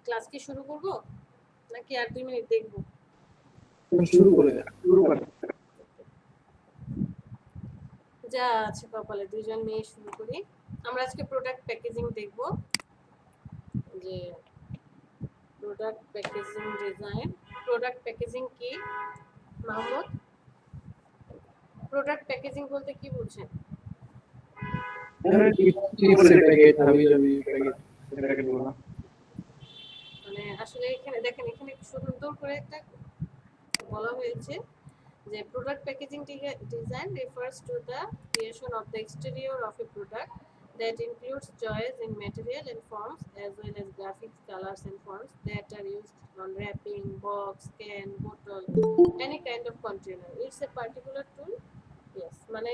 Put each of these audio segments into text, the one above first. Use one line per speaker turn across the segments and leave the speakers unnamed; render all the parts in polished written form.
Class কি শুরু করব নাকি আর 2 মিনিট দেখব?
শুরু করে দেন, শুরু করেন।
যা আছে কপালে, দুইজন মেয়ে শুরু করি। আমরা আজকে প্রোডাক্ট প্যাকেজিং দেখব, যে product packaging design. Product packaging কি মাহমুদ? প্রোডাক্ট প্যাকেজিং বলতে কি বুঝেন?
চিপসের প্যাকেট, হাবি-জাবি প্যাকেট, এই প্যাকেটগুলো।
মানে আসলে এখানে দেখেন, এখানে সুন্দর করে একটা বলা হয়েছে যে product packaging design refers to the creation of the exterior of a product that includes choice in material and forms as well as graphics, colors and fonts that are used on wrapping, box, can, bottle, any kind of container. It's a particular tool. Yes, মানে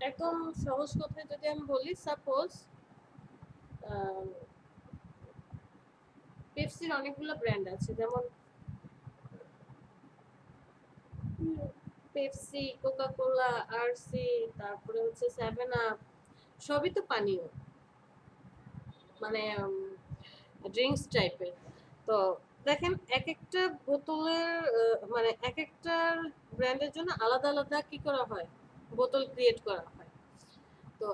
একদম সহজ কথায় যদি আমি বলি, suppose পেপসির অনেকগুলো brand আছে, যেমন পেপসি, কোকা-কোলা, আরসি, তারপরে হচ্ছে 7 আপ, সবই তো পানীয়, মানে ড্রিঙ্কস টাইপের। তো দেখেন এক একটা বোতলের মানে এক একটা ব্র্যান্ডের জন্য আলাদা আলাদা কি করা হয়, বোতল ক্রিয়েট করা হয়। তো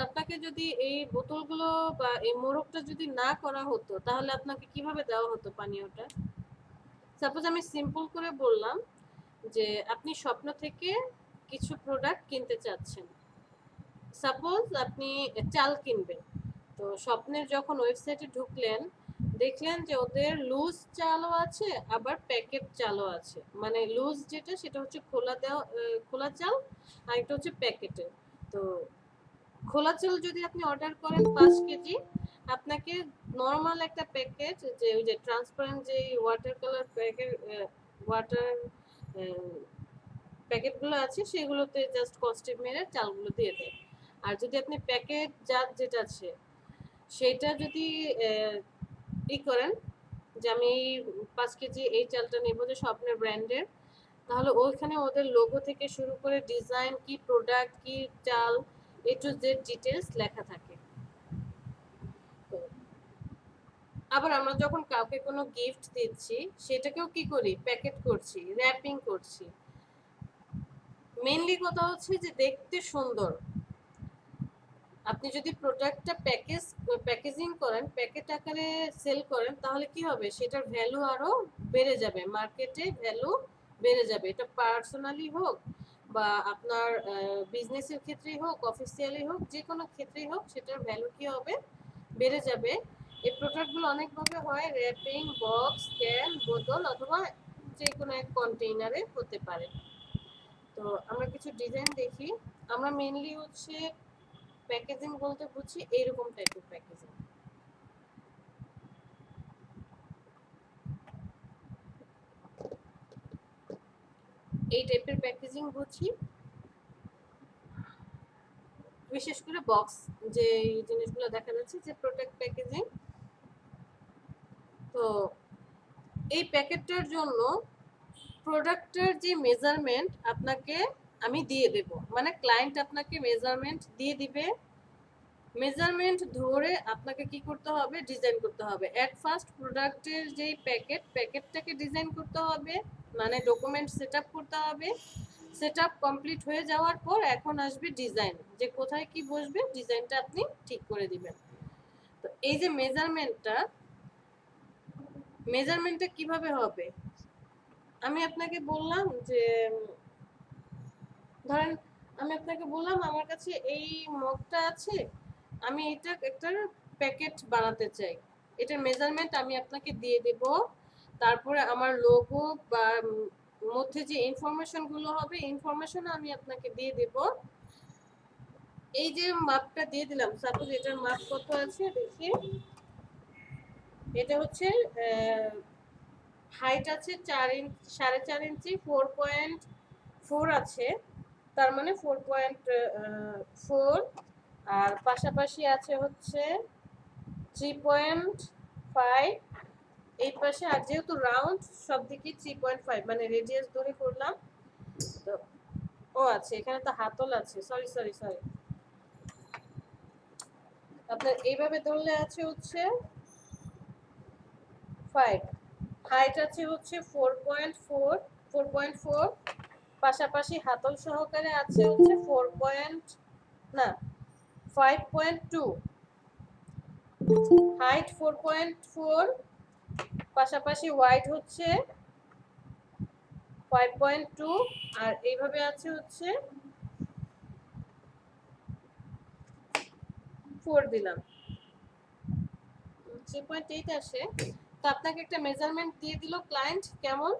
আপনাকে যদি এই বোতলগুলো বা এই মোড়কটা যদি না করা হতো, তাহলে আপনাকে কিভাবে দেওয়া হতো পানীয়টা? সাপোজ আমি সিম্পল করে বললাম যে আপনি স্বপ্ন থেকে কিছু প্রোডাক্ট কিনতে চাচ্ছেন। সাপোজ আপনি চাল কিনবেন, তো স্বপ্নের যখন ওয়েবসাইটে ঢুকলেন, দেখলেন যে ওদের লুজ চালও আছে আবার প্যাকেট চালও আছে। মানে লুজ যেটা সেটা হচ্ছে খোলা চাল, আর একটা হচ্ছে প্যাকেটের। তো খোলা চাল যদি আপনি অর্ডার করেন 5 কেজি, আপনাকে নর্মাল একটা প্যাকেট, যে ওই যে ট্রান্সপারেন্ট যে ওয়াটার কালার প্যাকেট, ওয়াটার প্যাকেটগুলো আছে সেগুলোতে জাস্ট কস্টিপ মেরে চালগুলো দিয়ে দেয়। আর যদি আপনি প্যাকেট জাত যেটা আছে সেটা যদি ই করেন যে আমি এই 5 কেজি এই চালটা নেব যে স্বপ্নের ব্র্যান্ডের, তাহলে ওইখানে ওদের লোগো থেকে শুরু করে ডিজাইন, কি প্রোডাক্ট, কি চাল, এ টু জেড ডিটেলস লেখা থাকে। তো আবার আমরা যখন কাউকে কোনো গিফট দিচ্ছি, সেটাকেও কি করি, প্যাকেট করছি, র্যাপিং করছি। মেইনলি কথা হচ্ছে যে দেখতে সুন্দর। আপনি যদি প্রোডাক্টটা প্যাকেজিং করেন, প্যাকেট আকারে সেল করেন, তাহলে কি হবে, সেটার ভ্যালু আরো বেড়ে যাবে, মার্কেটে ভ্যালু বেড়ে যাবে। এটা পার্সোনালি হোক বা আপনার বিজনেসের ক্ষেত্রেই হোক, অফিসিয়ালি হোক, যে কোনো ক্ষেত্রেই হোক, সেটার ভ্যালু কি হবে, বেড়ে যাবে। এই প্রোডাক্টগুলো অনেকভাবে হয়, র্যাপিং, বক্স, ক্যান, বোতল অথবা যে কোনো এক কন্টেইনারে হতে পারে। তো আমরা কিছু ডিজাইন দেখি। আমরা মেইনলি হচ্ছে প্যাকেজিং বলতে বুঝি এইরকম টাইপের প্যাকেজিং। এই টাইপের প্যাকেজিং বুঝি, বিশেষ করে বক্স যে জিনিসগুলো দেখা যাচ্ছে যে প্রোডাক্ট প্যাকেজিং। তো এই প্যাকেটটার জন্য প্রোডাক্টের যে মেজারমেন্ট আপনাকে আমি দিয়ে দেব, মানে ক্লায়েন্ট আপনাকে মেজারমেন্ট দিয়ে দিবে। মেজারমেন্ট ধরে আপনাকে কি করতে হবে, ডিজাইন করতে হবে। এট ফার্স্ট প্রোডাক্টের যেই প্যাকেটটাকে ডিজাইন করতে হবে, মানে ডকুমেন্ট সেটআপ করতে হবে। সেটআপ কমপ্লিট হয়ে যাওয়ার পর এখন আসবে ডিজাইন, যে কোথায় কি বসবে, ডিজাইনটা আপনি ঠিক করে দিবেন। তো এই যে মেজারমেন্টটা কিভাবে হবে, আমি আপনাকে বললাম যে ধরেন আমি আপনাকে বললাম আমার কাছে এই মগটা আছে, আমি এটা একটা প্যাকেট বানাতে চাই, এটার মেজারমেন্ট আমি আপনাকে দিয়ে দেব। তারপরে আমার লোগো বা মধ্যে যে ইনফরমেশন গুলো হবে, ইনফরমেশন আমি আপনাকে দিয়ে দেব। এই যে মাপটা দিয়ে দিলাম, সাপোজ এটার মাপ কত আছে দেখি, এটা হচ্ছে হাইট আছে 4.5 ইঞ্চি, 4.4 আছে, তার মানে 4.4। আর পাশাপাশি আছে হচ্ছে 3.5 এই পাশে। আর যেহেতু রাউন্ড সব দিকে 3.5, মানে রেডিয়াস ধরে করলাম। তো ও আছে এখানে তো হাতল আছে, সরি সরি সরি, আপনার এইভাবে ধরলে আছে হচ্ছে 5, হাইট আছে হচ্ছে 4.4, পাশাপাশি হাতল সহকারে আছে হচ্ছে 5.2, হাইট 4.4, পাশাপাশি ওয়াইড হচ্ছে 5.2, আর এইভাবে আছে হচ্ছে 4 দিলাম, 3.8 আসে। তো আপনাকে একটা মেজারমেন্ট দিয়ে দিল ক্লায়েন্ট, কেমন?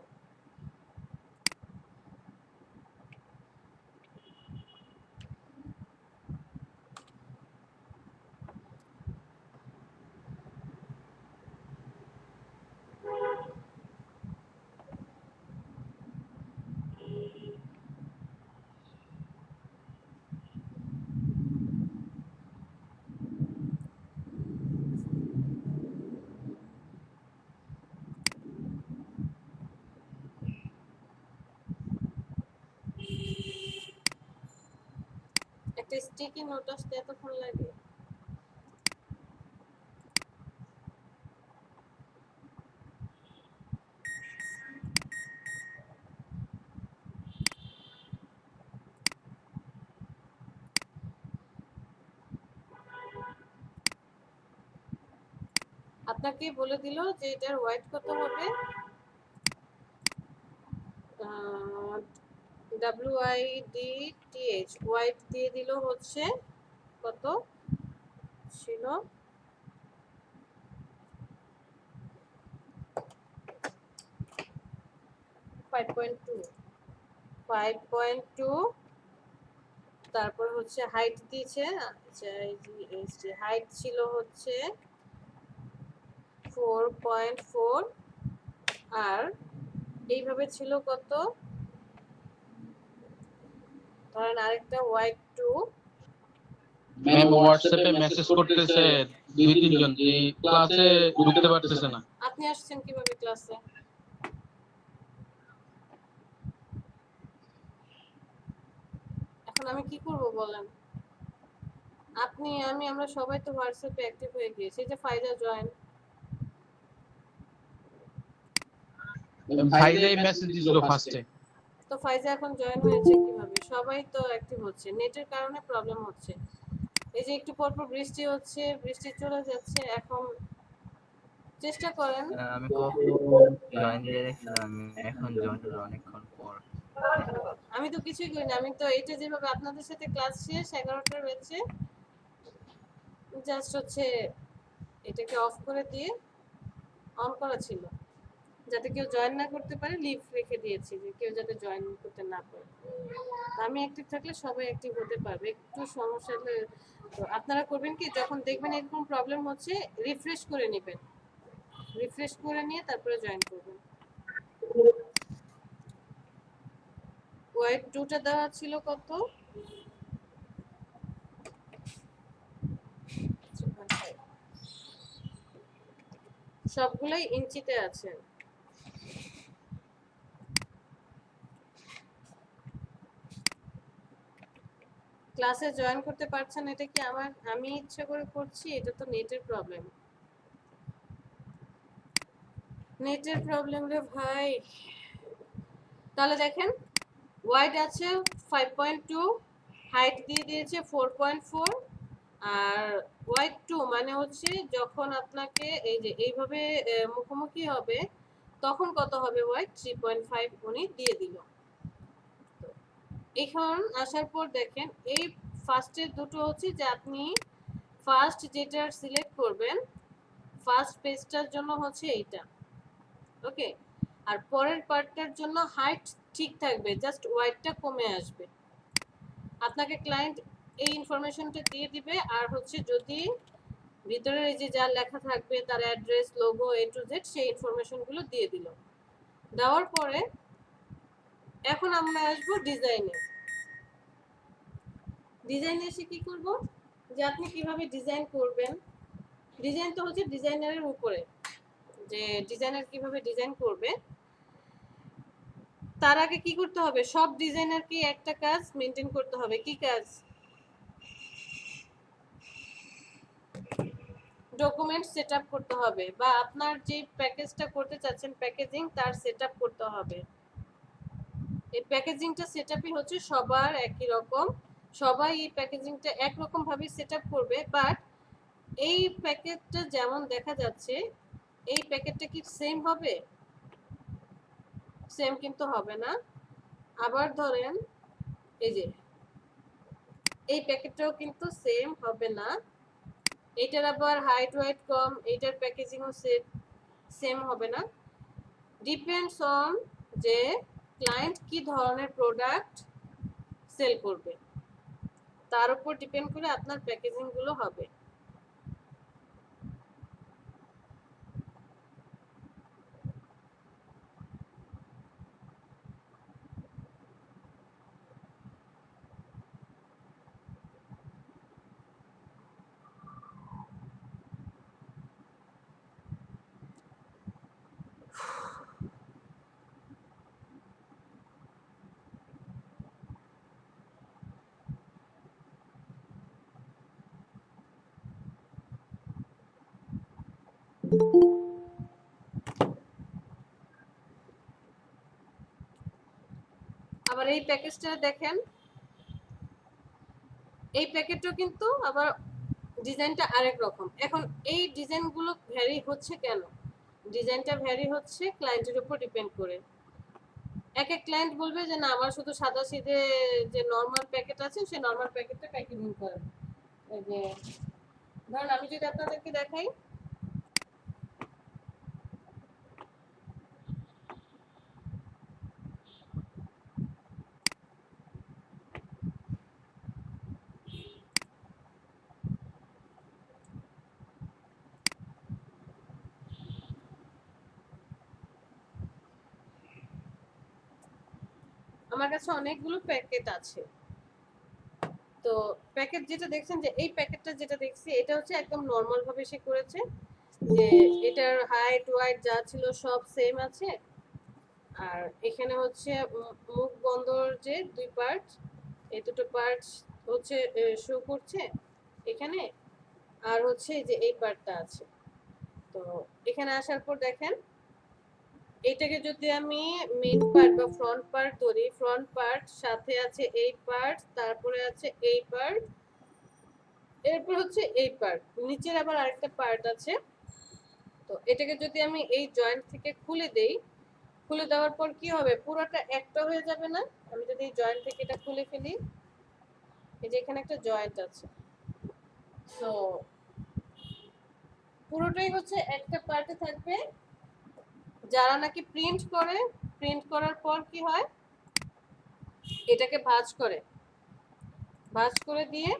একটা স্টিকি নোট আসতে এতক্ষণ লাগে? আপনাকে বলে দিল যে এটার ওয়েট কত হবে, WIDTH ওয়েট দিয়ে দিল হচ্ছে কত ছিল, 5.2, তারপর হচ্ছে হাইট দিয়েছে, আচ্ছা হাইট ছিল হচ্ছে 4.4, আর এইভাবে ছিল কত, ধরেন আরেকটা Y2।
ম্যাম হোয়াটসঅ্যাপে মেসেজ করতেছে দুই তিনজন যে ক্লাসে ঢুকতে পারতেছে না।
আপনি আসছেন কিভাবে ক্লাসে? এখন আমি কি করব বলেন? আপনি আমি আমরা সবাই তো হোয়াটসঅ্যাপে অ্যাক্টিভ হয়ে গিয়েছি, এই যে ফাইজা জয়েন,
ফাইজাই মেসেজ দিছিল ফার্স্টে।
তো ফাইজা এখন জয়েন হয়েছে কিভাবে? সবাই তো অ্যাক্টিভ হচ্ছে, নেটের কারণে প্রবলেম হচ্ছে। এই যে একটু পর পর বৃষ্টি হচ্ছে, বৃষ্টি চলে যাচ্ছে, এখন চেষ্টা করেন।
আমি কখন জয়েন দিয়ে রেখেছিলাম, এখন জয়েন হলো অনেকক্ষণ পর।
আমি তো কিছুই করি না, আমি তো এইটা যেভাবে আপনাদের সাথে ক্লাস শেষ 11টার বেজে জাস্ট হচ্ছে এটাকে অফ করে দিয়ে অন করা ছিল, যাতে কেউ জয়েন না করতে পারে, লিভ রেখে দিয়েছি যে কেউ যাতে জয়েন করতে না পারে। আমি অ্যাক্টিভ থাকলে সবাই অ্যাক্টিভ হতে পারবে, একটু সমস্যা হলে তো আপনারা করবেন কি, যখন দেখবেন এরকম প্রবলেম হচ্ছে রিফ্রেশ করে নেবেন, রিফ্রেশ করে নিয়ে তারপরে জয়েন করবেন। ওয়েট 2টা দেওয়া ছিল কত, সবগুলাই ইঞ্চিতে আছে। ক্লাসে জয়েন করতে পারছেন, এটা কি আমি ইচ্ছা করে করছি? এটা তো নেটের প্রবলেম, নেটের প্রবলেম রে ভাই। তাহলে দেখেন ওয়াইড আছে 5.2, হাইট দিয়ে দিয়েছে 4.4, আর ওয়াইড 2 মানে হচ্ছে যখন আপনাকে এই যে এইভাবে মুখোমুখি হবে তখন কত হবে ওয়াইড, 3.5 উনি দিয়ে দিল। এখন আসার পর দেখেন এই ফার্স্টের দুটো হচ্ছে যে আপনি ফার্স্ট যেটা সিলেক্ট করবেন ফার্স্ট পেজটার জন্য হচ্ছে এইটা, ওকে। আর পরের পার্টটার জন্য হাইট ঠিক থাকবে, জাস্ট ওয়াইডটা কমে আসবে। আপনাকে ক্লায়েন্ট এই ইনফরমেশনটা দিয়ে দিবে, আর হচ্ছে যদি ভিতরে এই যে যা লেখা থাকবে তার address, logo, A to Z সেই ইনফরমেশনগুলো দিয়ে দিল। দেওয়ার পরে এখন আমরা আসবো ডিজাইনে। ডিজাইনে এসে কি করব, যে আপনি কিভাবে ডিজাইন করবেন। ডিজাইন তো হচ্ছে ডিজাইনারের উপরে, যে ডিজাইনার কিভাবে ডিজাইন করবে। তার আগে কি করতে হবে, সব ডিজাইনারকে একটা কাজ মেনটেন করতে হবে। কি কাজ? ডকুমেন্ট সেট আপ করতে হবে, বা আপনার যে প্যাকেজটা করতে চাচ্ছেন প্যাকেজিং তার সেট আপ করতে হবে। এই প্যাকেজিংটা সেট আপই হচ্ছে সবার একই রকম, সবাই এই প্যাকেজিংটা একরকম ভাবে সেট আপ করবে, বাট এই প্যাকেটটা যেমন দেখা যাচ্ছে এই প্যাকেটটা কি সেম হবে? সেম কিন্তু হবে না। আবার ধরেন এই যে এই প্যাকেটটাও কিন্তু সেম হবে না, এটার আবার হাইট ওয়েট কম, এটার প্যাকেজিংও সেম হবে না। ডিপেন্ডস অন যে ক্লায়েন্ট কি ধরনের প্রোডাক্ট সেল করবে, তার উপর ডিপেন্ড করে আপনার প্যাকেজিং গুলো হবে। আবার এই প্যাকেজটা দেখেন, এই প্যাকেটটাও কিন্তু আবার ডিজাইনটা আরেক রকম। এখন এই ডিজাইনগুলো ভ্যারি হচ্ছে কেন? ডিজাইনটা ভ্যারি হচ্ছে ক্লায়েন্টের উপর ডিপেন্ড করে। এক এক ক্লায়েন্ট বলবে যে না আমার শুধু সাদা সিধে যে নরমাল প্যাকেট আছে সেই নরমাল প্যাকেটটা প্যাকেজিং করেন। এই যে ধরুন আমি যদি আপনাদেরকে দেখাই, আমার কাছে অনেকগুলো প্যাকেট আছে। তো প্যাকেট যেটা দেখছেন, যে এই প্যাকেটটা যেটা দেখছি এটা হচ্ছে একদম নরমাল ভাবে সে করেছে, যে এটার হাইট ওয়াইট যা ছিল সব সেম আছে। আর এখানে হচ্ছে মুখ বন্ধর যে দুই পার্ট, এই দুটো পার্ট হচ্ছে শো করছে এখানে, আর হচ্ছে যে এই পার্টটা আছে। তো এখানে আসার পর দেখেন এটাকে যদি আমি মেইন পার্ট বা ফ্রন্ট পার্ট ধরি, ফ্রন্ট পার্ট সাথে আছে এই পার্ট, তারপরে আছে এই পার্ট, এরপর হচ্ছে এই পার্ট, নিচের আবার আরেকটা পার্ট আছে। তো এটাকে যদি আমি এই জয়েন্ট থেকে খুলে দেই, খুলে দেওয়ার পর কি হবে, পুরোটা একটা হয়ে যাবে না? আমি যদি এই জয়েন্ট থেকে এটা খুলে ফেলি, এই যে এখানে একটা জয়েন্ট আছে, তো পুরোটাই হচ্ছে একটা পার্টে থাকবে। যারা নাকি প্রিন্ট করে, প্রিন্ট করার পর কি হয়, এটাকে ভাঁজ করে, ভাঁজ করে দিয়ে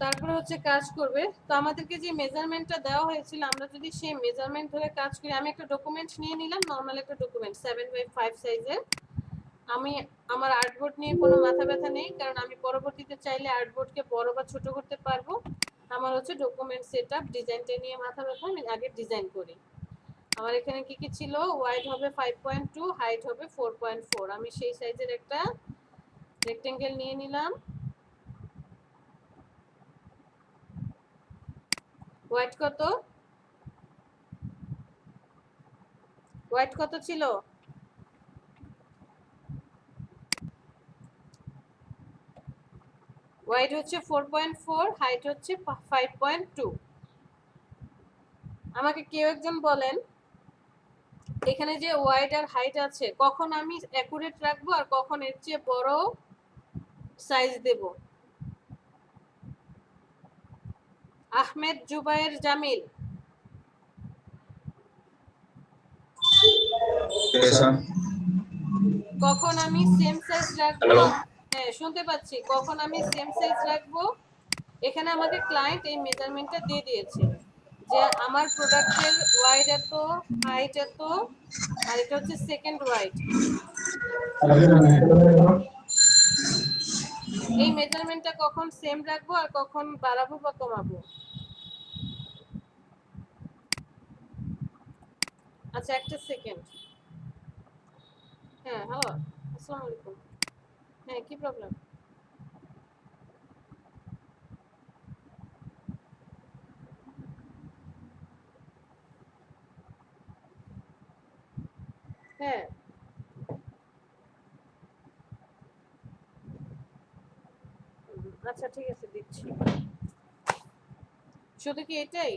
তারপরে হচ্ছে কাজ করবে। তো আমাদেরকে যে মেজারমেন্টটা দেওয়া হয়েছিল, আমরা যদি সেই মেজারমেন্ট ধরে কাজ করি, আমি একটা ডকুমেন্ট নিয়ে নিলাম, নর্মাল একটা ডকুমেন্ট 7x5 সাইজের। আমি আমার আর্টবোর্ড নিয়ে কোনো মাথা ব্যথা নেই, কারণ আমি পরবর্তীতে চাইলে আর্টবোর্ডকে বড় বা ছোট করতে পারবো। আমার হচ্ছে ডকুমেন্ট সেট আপ, ডিজাইনটা নিয়ে মাথা ব্যথা, আমি আগে ডিজাইন করি। আমার এখানে কি কি ছিল, ওয়াইড হবে 5.2, হাইট হবে 4.4। আমি সেই সাইজের একটা রেক্টেঙ্গেল নিয়ে নিলাম। ওয়াইড কত, ওয়াইড কত ছিল? ওয়াইড হচ্ছে 4.4, হাইট হচ্ছে 5.2। আমাকে কেউ একজন বলেন এখানে যে ওয়াইড আর হাইট আছে, কখন আমি অ্যাকুরেট রাখবো আর কখন এর চেয়ে বড় সাইজ দেব? আহমেদ জুবায়ের জামিল, কখন আমি সেম সাইজ রাখবো? হ্যাঁ শুনতে পাচ্ছি, কখন আমি সেম সাইজ রাখবো? এখানে আমাকে ক্লায়েন্ট এই মেজারমেন্টটা দিয়ে দিয়েছে যে আমার প্রোডাক্টের ওয়াইড এত, হাইট এত, আর এটা হচ্ছে সেকেন্ড ওয়াইড। এই মেজারমেন্টটা কখন সেম রাখবো আর কখন বাড়াবো বা কমাবো? আচ্ছা একটা সেকেন্ড। হ্যাঁ হ্যালো, আসসালামু আলাইকুম। হ্যাঁ কি প্রবলেম? আচ্ছা ঠিক আছে দিচ্ছি। শুধু কি এটাই?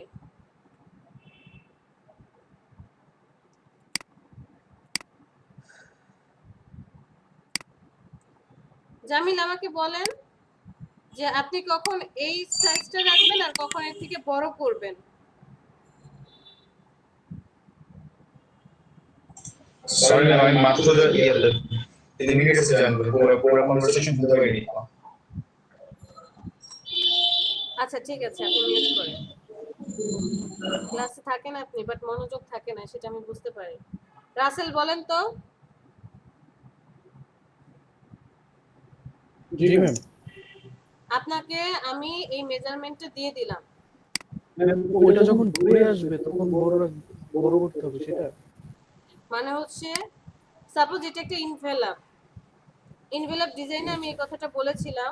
জামিল আমাকে বলেন যে আপনি কখন এই সাইজটা রাখবেন আর কখন এর থেকে বড় করবেন।
সরি ম্যাম, আমি মাত্র ইয়েতে 3 মিনিট এসে জয়েন করি, পুরো পুরো কনভারসেশন শুনতে পারিনি।
আচ্ছা ঠিক আছে, আপনি মিউট করেন। ক্লাসে থাকেন আপনি, বাট মনোযোগ থাকে না, সেটা আমি বুঝতে পারি। রাসেল বলেন তো।
জি ম্যাম।
আপনাকে আমি এই মেজারমেন্টটা দিয়ে দিলাম।
ম্যাম ওইটা যখন ঘুরে আসবে তখন বড় করতে হবে সেটা?
মানে হচ্ছে সাপোজ এটা একটা ইনভেলপ ডিজাইনে আমি এই কথাটা বলেছিলাম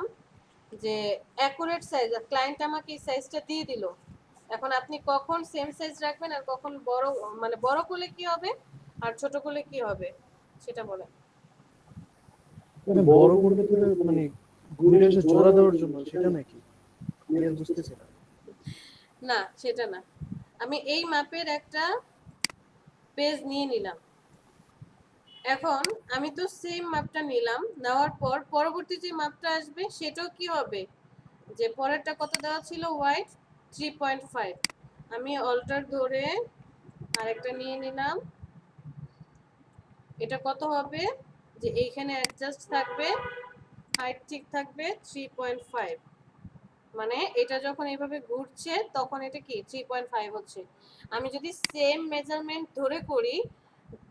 যে অ্যাকুরেট সাইজ, ক্লায়েন্ট আমাকে এই সাইজটা দিয়ে দিল। এখন আপনি কখন সেম সাইজ রাখবেন আর কখন বড়, মানে বড় করলে কি হবে আর ছোট করলে কি হবে সেটা বলেন।
মানে বড় করবে তো মানে ঘুরে এসে জোড়া দেওয়ার জন্য, সেটা নাকি? ক্লিয়ার বুঝতেছি না।
না সেটা না, আমি এই মাপের একটা পেজ নিয়ে নিলাম। এখন আমি তো সেম মাপটা নিলাম, নেওয়ার পর পরবর্তী যে মাপটা আসবে সেটাও কি হবে, যে পরেরটা কত দেওয়া ছিল ওয়াইড 3.5, আমি অল্টার ধরে আরেকটা নিয়ে নিলাম। এটা কত হবে, যে এইখানে অ্যাডজাস্ট থাকবে, হাইট ঠিক থাকবে 3.5, মানে এটা যখন এইভাবে ঘুরছে তখন এটা কি 3.5 হচ্ছে। আমি যদি সেম মেজারমেন্ট ধরে করি,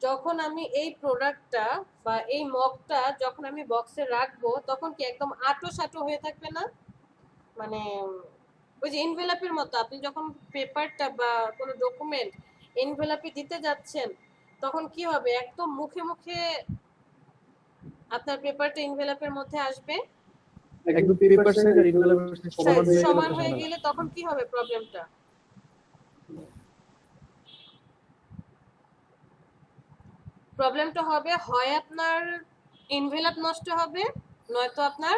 যখন আমি এই প্রোডাক্টটা বা এই মগটা যখন আমি বক্সে রাখবো তখন কি একদম আটো সাটো হয়ে থাকবে না? মানে ওই যে এনভেলপের মতো আপনি যখন পেপারটা বা কোনো ডকুমেন্ট এনভেলপে দিতে যাচ্ছেন তখন কি হবে, একদম মুখে মুখে আপনার পেপারটা এনভেলপের মধ্যে আসবে,
একদম পেপার সাইজ আর ইনভেলপের সাইজ
সমান হয়ে গেলে তখন কি হবে প্রবলেমটা? প্রবলেমটা হবে হয় আপনার এনভেলপ নষ্ট হবে, নয়তো আপনার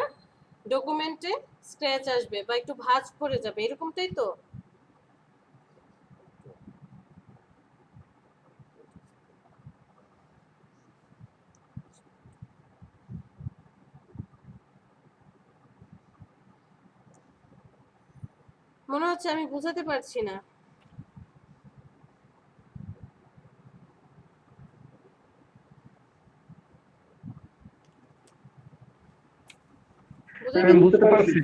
ডকুমেন্টে স্ক্র্যাচ আসবে বা একটু ভাঁজ পড়ে যাবে, এরকমটাই তো। মনে হচ্ছে আমি বুঝাতে পারছি না।
আমি বুঝতে পারছি।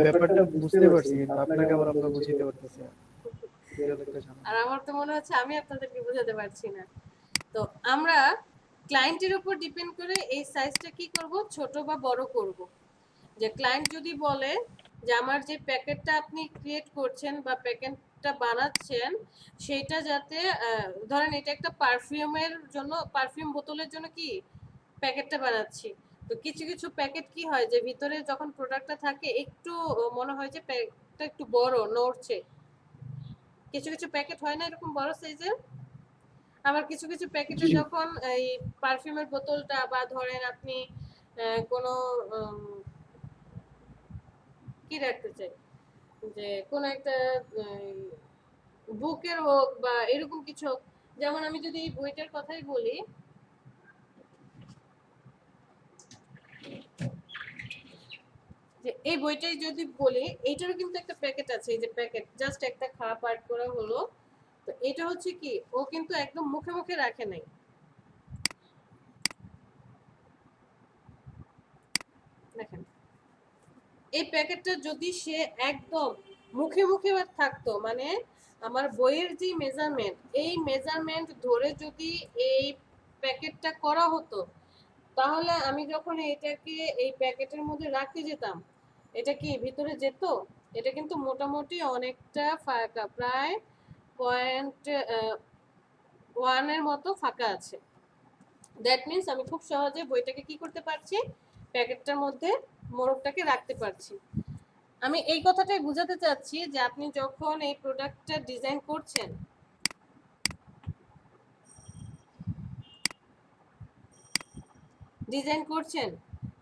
ব্যাপারটা বুঝতে পারছি, কিন্তু আপনাকে আবার আমরা বুঝাতে পারতেছি না।
আর আমার তো মনে হচ্ছে আমি আপনাদেরকে বোঝাতে পারছি না। তো আমরা ক্লায়েন্টের উপর ডিপেন্ড করে এই সাইজটা কি করব, ছোট বা বড় করব। যে ক্লায়েন্ট যদি বলে যে আমার যে প্যাকেটটা আপনি ক্রিয়েট করছেন বা প্যাকেটটা বানাচ্ছেন সেটা যাতে ধরেন এটা একটা পারফিউমের জন্য, পারফিউম বোতলের জন্য কি প্যাকেটটা বানাচ্ছি, তো কিছু কিছু প্যাকেট কি হয় যে ভিতরে যখন প্রোডাক্টটা থাকে একটু মনে হয় যে প্যাকেটটা একটু বড় নড়ছে, কিছু কিছু প্যাকেট হয় না এরকম বড় সাইজের। আবার কিছু কিছু প্যাকেটে যখন এই পারফিউমের বোতলটা বা ধরেন আপনি কোনো কি রাখতে চাই, যে কোনো একটা বুকের হোক বা এরকম কিছু হোক, যেমন আমি যদি এই বইটার কথাই বলি, যে এই বইটাই যদি বলি এইটারও কিন্তু একটা প্যাকেট আছে, এই যে প্যাকেট জাস্ট একটা খারাপ পার্ট করা হলো, তো এটা হচ্ছে কি ও কিন্তু একদম মুখে মুখে রাখে নাই। দেখেন এই প্যাকেটটা যদি সে একদম মুখে মুখে থাকতো, মানে আমার বইয়ের যে মেজারমেন্ট এই মেজারমেন্ট ধরে যদি এই প্যাকেটটা করা হতো, তাহলে আমি যখন এটাকে এই প্যাকেটের মধ্যে রাখতে যেতাম এটা কি ভিতরে যেত? এটা কিন্তু মোটামুটি অনেকটা ফাঁকা, প্রায় 0.1 মতো ফাঁকা আছে। দ্যাট মিনস আমি খুব সহজে বইটাকে কি করতে পারছি, প্যাকেটটার মধ্যে মোড়কটাকে রাখতে পারছি। আমি এই কথাটাই বোঝাতে চাচ্ছি যে আপনি যখন এই প্রোডাক্টটা ডিজাইন করছেন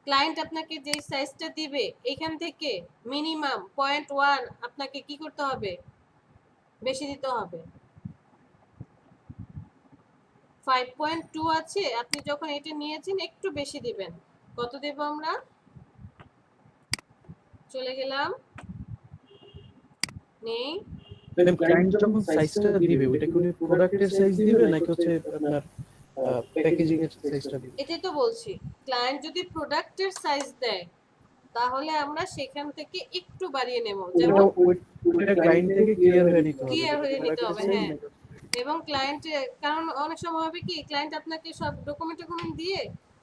ক্লায়েন্ট আপনাকে যে সাইজটা দিবে এখান থেকে মিনিমাম 0.1 আপনাকে কি করতে হবে, বেশি দিতে হবে। 5.2 আছে, আপনি যখন এটা নিয়েছেন একটু বেশি দিবেন। কত দেব আমরা, চলে গেলাম নেই।
ম্যাম ক্লায়েন্ট যখন সাইজটা দিবে ওইটা কি উনি প্রোডাক্টের সাইজ দিবে নাকি হচ্ছে আপনার প্যাকেজিং এর সাইজটা দিবে?
এটাই তো বলছি, ক্লায়েন্ট যদি প্রোডাক্টের সাইজ দেয় তাহলে আমরা সেখান থেকে একটু বাড়িয়ে নেব, যেমন
ওইটা ক্লায়েন্ট থেকে ক্লিয়ার হয়ে নিতে হবে,
ক্লিয়ার হয়ে নিতে
প্রোডাক্টের
হবে।
সাইজ
হ্যাঁ,
নাকি?
এবং ক্লায়েন্ট, কারণ অনেক সময় হবে কি ক্লায়েন্ট আপনাকে সব ডকুমেন্ট দিয়ে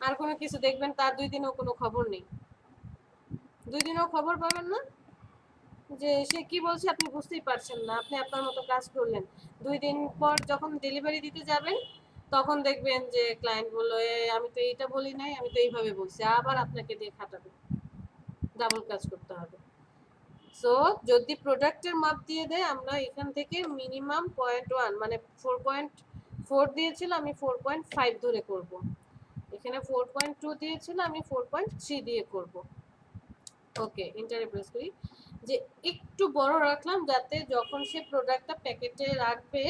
আর কোনো কিছু দেখবেন তার 2 দিনও কোনো খবর নেই, 2 দিনও খবর পাবেন না যে সে কি বলছে, আপনি বুঝতেই পারছেন না, আপনি আপনার মতো কাজ করলেন। 2 দিন পর যখন ডেলিভারি দিতে যাবেন তখন দেখবেন যে ক্লায়েন্ট বললো আমি তো এইটা বলি নাই, আমি তো এইভাবে বলছি, আবার আপনাকে দিয়ে খাটাবে, ডাবল কাজ করতে হবে। সো যদি প্রোডাক্টের মাপ দিয়ে দেয় আমরা এখান থেকে মিনিমাম 0.1 মানে 4.4 দিয়েছিল, আমি 4.5 ধরে করব। এখানে 4.2 দিয়েছিল, আমি 4.3 দিয়ে করব। ওকে, এন্টারে প্রেস করি, যে একটু বড় রাখলাম যাতে যখন সে প্রোডাক্টটা প্যাকেটে রাখবে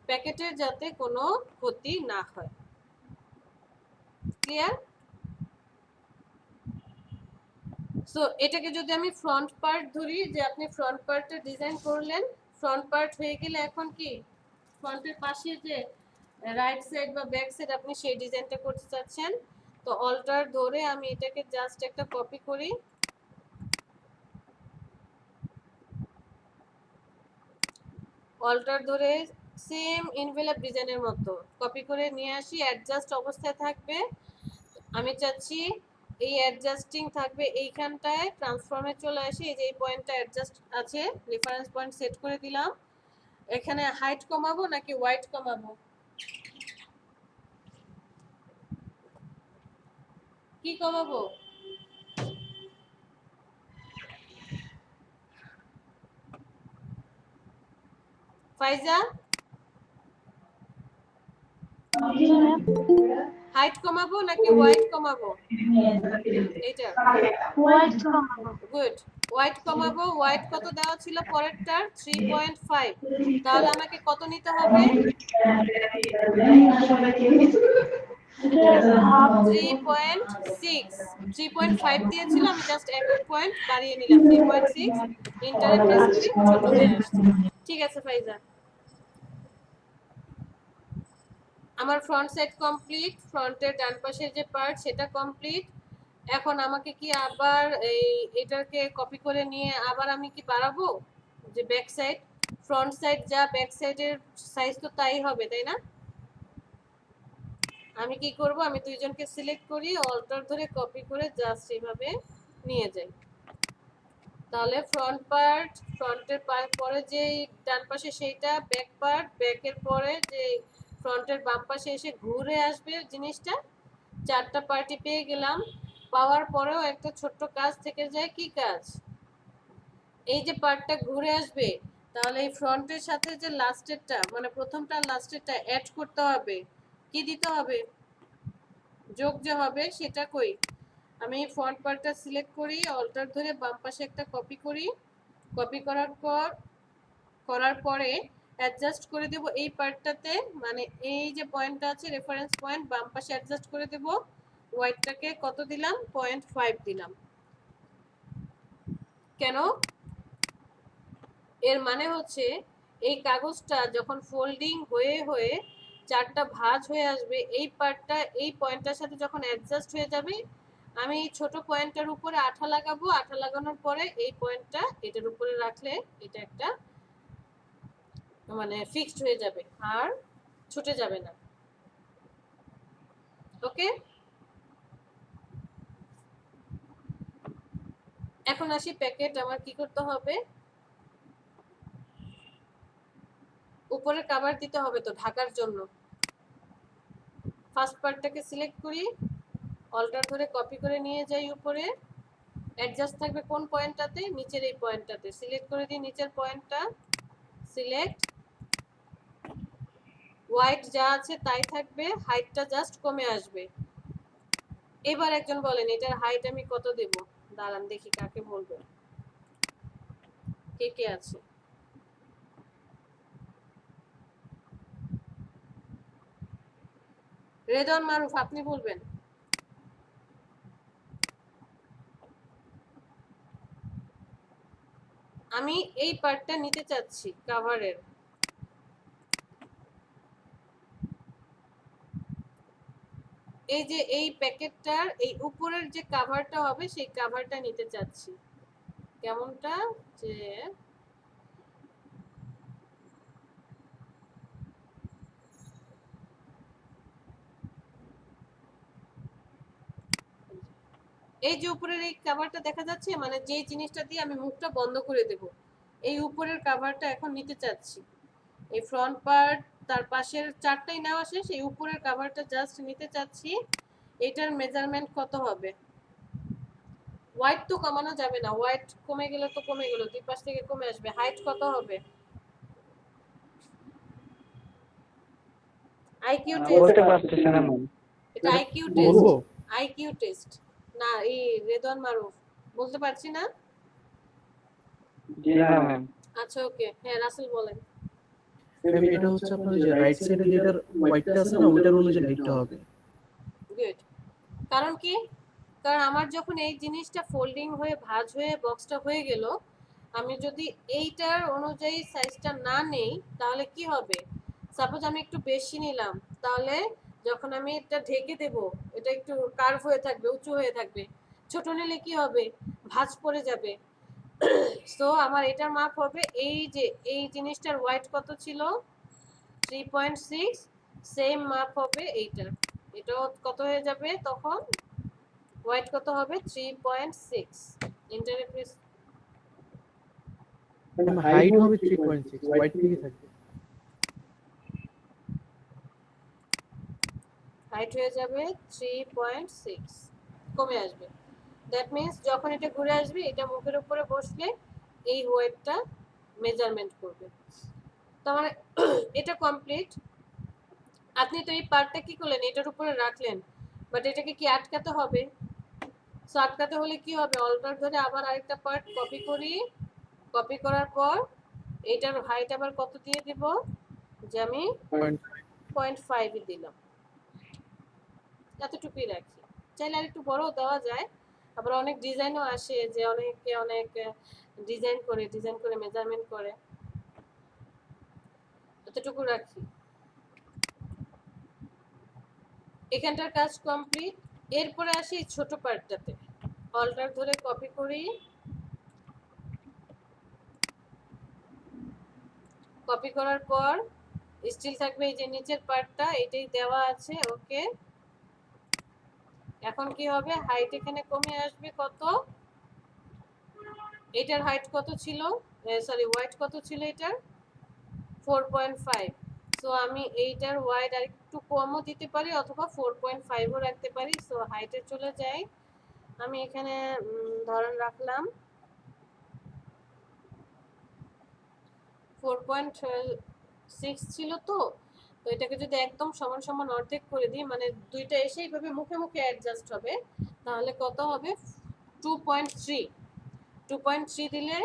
প্যাকেটের যাতে কোনো ক্ষতি না হয়। ক্লিয়ার? সো এটাকে যদি আমি ফ্রন্ট পার্ট ধরি, যে আপনি ফ্রন্ট পার্টটা ডিজাইন করলেন, ফ্রন্ট পার্ট হয়ে গেলে এখন কি ফ্রন্টের পাশে যে রাইট সাইড বা ব্যাক সাইড আপনি সেই ডিজাইনটা করতে চাচ্ছেন, তো অল্টার ধরে আমি এটাকে জাস্ট একটা কপি করি, অল্টার ধরে সেম এনভেলপ ডিজাইনের মতো কপি করে নিয়ে আসি, অ্যাডজাস্ট অবস্থায় থাকবে। আমি চাচ্ছি এই অ্যাডজাস্টিং থাকবে এইখানটায়, ট্রান্সফর্মে চলে আসি, এই যে এই পয়েন্টটা অ্যাডজাস্ট আছে, রেফারেন্স পয়েন্ট সেট করে দিলাম। এখানে হাইট কমাবো নাকি ওয়াইড কমাবো, কি কমাবো? ফাইজা, হাইট কমাবো নাকি ওয়াইড কমাবো? এইটা গুড, ওয়াইড কমাবো। ওয়াইড কত দেওয়া ছিল পরেরটার? 3.5। তাহলে আমাকে কত নিতে হবে? 3.6। 3.5 দিয়েছিল, আমি জাস্ট 1 পয়েন্ট বাড়িয়ে নিলাম, 3.6। এন্টারে প্রেস করি, ছোট হয়ে আসছে। ঠিক আছে ফাইজা, আমার ফ্রন্ট সাইড কমপ্লিট, ফ্রন্টের ডান পাশের যে পার্ট সেটা কমপ্লিট। এখন আমাকে কি আবার এটাকে কপি করে নিয়ে আবার আমি কি বাড়াবো, যে ব্যাক সাইড, ফ্রন্ট সাইড যা ব্যাক সাইডের সাইজ তো তাই হবে, তাই না? আমি কি করব, আমি দুইজনকে সিলেক্ট করি, অল্টার ধরে কপি করে জাস্ট এইভাবে নিয়ে যাই। তাহলে ফ্রন্ট পার্ট, ফ্রন্টের পরে যে ডান পাশে সেইটা, ব্যাক পার্ট, ব্যাকের পরে যে ফ্রন্টের বাম পাশে এসে ঘুরে আসবে জিনিসটা। 4টা পার্টি পেয়ে গেলাম। পাওয়ার পরেও একটা ছোট্ট কাজ থেকে যায়, কি কাজ? এই যে পার্টটা ঘুরে আসবে, তাহলে এই ফ্রন্টের সাথে যে লাস্টেরটা মানে প্রথমটা লাস্টেরটা অ্যাড করতে হবে, কি দিতে হবে, যোগ যে হবে সেটা কই? আমি ফ্রন্ট পার্টটা সিলেক্ট করি, অল্টার ধরে বাম পাশে একটা কপি করি, কপি করার পরে অ্যাডজাস্ট করে দেব এই পার্টটাতে, মানে এই যে পয়েন্টটা আছে রেফারেন্স পয়েন্ট, বাম পাশে অ্যাডজাস্ট করে দেব। ওয়াইডটাকে কত দিলাম? 0.5 দিলাম। কেন? এর মানে হচ্ছে এই কাগজটা যখন ফোল্ডিং হয়ে হয়ে 4টা ভাঁজ হয়ে আসবে, এই পার্টটা এই পয়েন্টটার সাথে যখন অ্যাডজাস্ট হয়ে যাবে, আমি এই ছোট পয়েন্টটার উপরে আঠা লাগাবো, আঠা লাগানোর পরে এই পয়েন্টটা এটার উপরে রাখলে এটা একটা মানে ফিক্সড হয়ে যাবে আর ছুটে যাবে না। ওকে, এখন আসি প্যাকেট আমার কি করতে হবে, উপরে কভার দিতে হবে তো ঢাকার জন্য। ফার্স্ট পার্টটাকে সিলেক্ট করি, অল্টার ধরে কপি করে নিয়ে যাই উপরে, অ্যাডজাস্ট থাকবে কোন পয়েন্টটাতে? নিচের এই পয়েন্টটাতে। সিলেক্ট করে দিই নিচের পয়েন্টটা, সিলেক্ট, হোয়াইট যা আছে তাই থাকবে, হাইটটা জাস্ট কমে আসবে। এবার একজন বলেন এটার হাইট আমি কত দেব? দাঁড়ান দেখি কাকে বলবো, কে কে আছে। রেদওয়ান মারুফ আপনি বলবেন। আমি এই পার্টটা নিতে চাচ্ছি কাভারের। এই যে এই প্যাকেটটার এই উপরের যে কাভারটা হবে সেই কাভারটা নিতে চাচ্ছি। কেমনটা যে এই যে উপরের এই কাভারটা দেখা যাচ্ছে, মানে যে জিনিসটা দিয়ে আমি মুখটা বন্ধ করে দেব, এই উপরের কাভারটা এখন নিতে চাচ্ছি। এই ফ্রন্ট পার্ট তার পাশের চারটাই নেওয়া শেষ, এই উপরের কাভারটা জাস্ট নিতে চাচ্ছি। এটার মেজারমেন্ট কত হবে? হোয়াইট তো কমানো যাবে না, হোয়াইট কমে গেলে তো কমে গেল, দুই পাশ থেকে কমে আসবে। হাইট কত হবে? আইকিউ টেস্ট,
বলতে পারতেছি না ম্যাম।
এটা আইকিউ টেস্ট,
বলবো?
আইকিউ টেস্ট না। এই রেদওয়ান মারুফ বলতে পারছি না।
জি না ম্যাম।
আচ্ছা ওকে, হ্যাঁ রাসেল বলেন।
ম্যাম এটা হচ্ছে আপনার যে রাইট সাইডে যেটার হোয়াইটটা আছে না ওটার অনুযায়ী হাইটটা হবে।
গুড। কারণ কি, কারণ আমার যখন এই জিনিসটা ফোল্ডিং হয়ে ভাঁজ হয়ে বক্সটা হয়ে গেল, আমি যদি এইটার অনুযায়ী সাইজটা না নেই তাহলে কি হবে? সাপোজ আমি একটু বেশি নিলাম, তাহলে যখন আমি এটা ঢেকে দেব এটা একটু কার্ভ হয়ে থাকবে, উঁচু হয়ে থাকবে। ছোট নিলে কি হবে? ভাঁজ পড়ে যাবে। সো আমার এটার মাপ হবে এই যে এই জিনিসটার হোয়াইট কত ছিল 3.6, সেম মাপ হবে এইটার। এটাও কত হয়ে যাবে তখন? হোয়াইট কত হবে? 3.6। Internet please.
ম্যাম হাইট হবে 3.6, হোয়াইট দিকে থাকবে।
হাইট হয়ে যাবে 3.6, কমে আসবে। দ্যাট মিন্স যখন এটা ঘুরে আসবে এটা মুখের উপরে বসলে এই হোয়াইটটা মেজারমেন্ট করবে। তার মানে এটা কমপ্লিট। আপনি তো এই পার্টটা কি করলেন, এটার উপরে রাখলেন, বাট এটাকে কি আটকাতে হবে? সো আটকাতে হলে কি হবে? অল্টার ধরে আবার আরেকটা পার্ট কপি করি, কপি করার পর এইটার হাইট আবার কত দিয়ে দিব? যে আমি 0.5 দিলাম, এতটুকুই রাখি। চাইলে আর একটু বড় দেওয়া যায়, আবার অনেক ডিজাইনও আসে যে অনেকে অনেক ডিজাইন করে মেজারমেন্ট করে, এতটুকু রাখি। এখানটার কাজ কমপ্লিট। এরপরে আসি ছোট পার্টটাতে, অল্টার ধরে কপি করি, কপি করার পর স্টিল থাকবে এই যে নিচের পার্টটা, এটাই দেওয়া আছে। ওকে, এখন কি হবে? হাইট এখানে কমে আসবে কত? এটার হাইট কত ছিল, সরি হোয়াইট কত ছিল এটার? 4.5। সো আমি এইটার ওয়াইড আর একটু কমও দিতে পারি অথবা 4.5ও রাখতে পারি। সো হাইটে চলে যাই, আমি এখানে ধরেন রাখলাম 4.6 ছিল। তো তো এটাকে যদি একদম সমান সমান অর্ধেক করে দিই, মানে দুইটা এসে এইভাবে মুখে মুখে অ্যাডজাস্ট হবে, তাহলে কত হবে? 2.3। 2.3 দিলে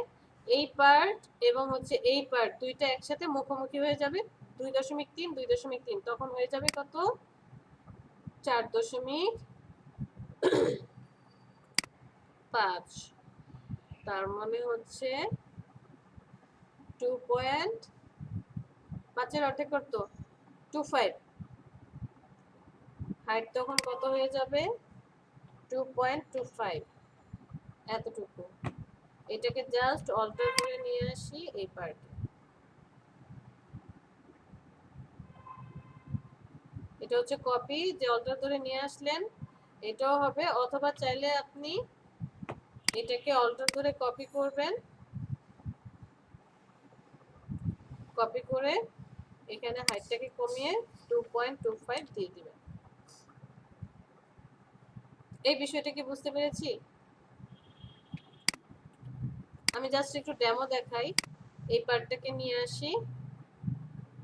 এই পার্ট এবং হচ্ছে এই পার্ট দুইটা একসাথে মুখোমুখি হয়ে যাবে 2.3 2.3, তখন হয়ে যাবে কত? 4.5। তার মানে হচ্ছে 2.5 এর অর্ধেক করতো 2.5। হাইট তখন কত হয়ে যাবে? 2.25, এতটুকু। এটাকে জাস্ট অল্টার করে নিয়ে আসি এই পার্টে। এটা হচ্ছে কপি, যে অল্টার ধরে নিয়ে আসলেন এটাও হবে, অথবা চাইলে আপনি এটাকে অল্টার ধরে কপি করবেন, কপি করে এখানে হাইটটাকে কমিয়ে 2.25 দিয়ে দিবেন। এই বিষয়টা কি বুঝতে পেরেছি? আমি জাস্ট একটু ডেমো দেখাই। এই পার্টটাকে নিয়ে আসি,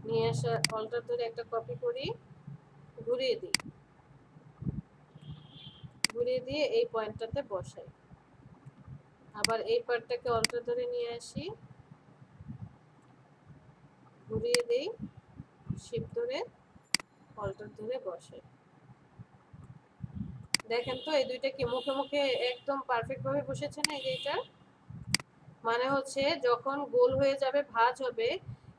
নিয়ে আসা অল্টার ধরে একটা কপি করি, ঘুরিয়ে দিই, ঘুরিয়ে দিয়ে এই পয়েন্টটাতে বসাই। আবার এই পার্টটাকে অল্টার ধরে নিয়ে আসি, ঘুরিয়ে দেই, শিফট ধরে অল্টার ধরে বসাই। দেখেন তো এই দুইটা কি মুখে মুখে একদম পারফেক্ট ভাবে বসেছে না? এইটা মানে হচ্ছে যখন গোল হয়ে যাবে, ভাঁজ হবে,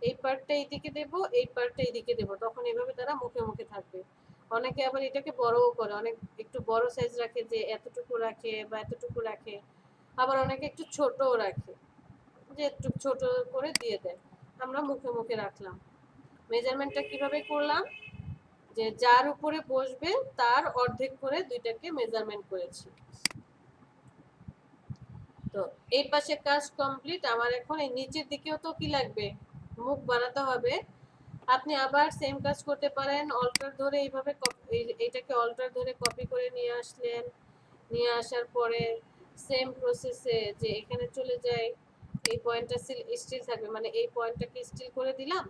এই পার্টটা এইদিকে দেব, এই পার্টটা এইদিকে দেব, তখন এভাবে তারা মুখে মুখে থাকবে। অনেকে আবার এটাকে বড়ও করে, অনেক একটু বড় সাইজ রাখে, যে এতটুকু রাখে বা এতটুকু রাখে। আবার অনেকে একটু ছোটও রাখে, যে একটু ছোট করে দিয়ে দেয়। আমরা মুখে মুখে রাখলাম। মেজারমেন্টটা কিভাবে করলাম, যে যার উপরে বসবে তার অর্ধেক করে দুইটাকে মেজারমেন্ট করেছি। তো এই পাশে কাজ কমপ্লিট। আমার এখন এই নিচের দিকেও তো কি লাগবে, মুখ বানাতে হবে। আপনি আবার সেম কাজ করতে পারেন, অল্টার ধরে এইভাবে এইটাকে অল্টার ধরে কপি করে নিয়ে আসলেন, নিয়ে আসার পরে সেম প্রসেসে যে এখানে চলে যায়, এই পয়েন্টটা স্টিল থাকবে, মানে এই পয়েন্টটাকে স্টিল করে দিলাম।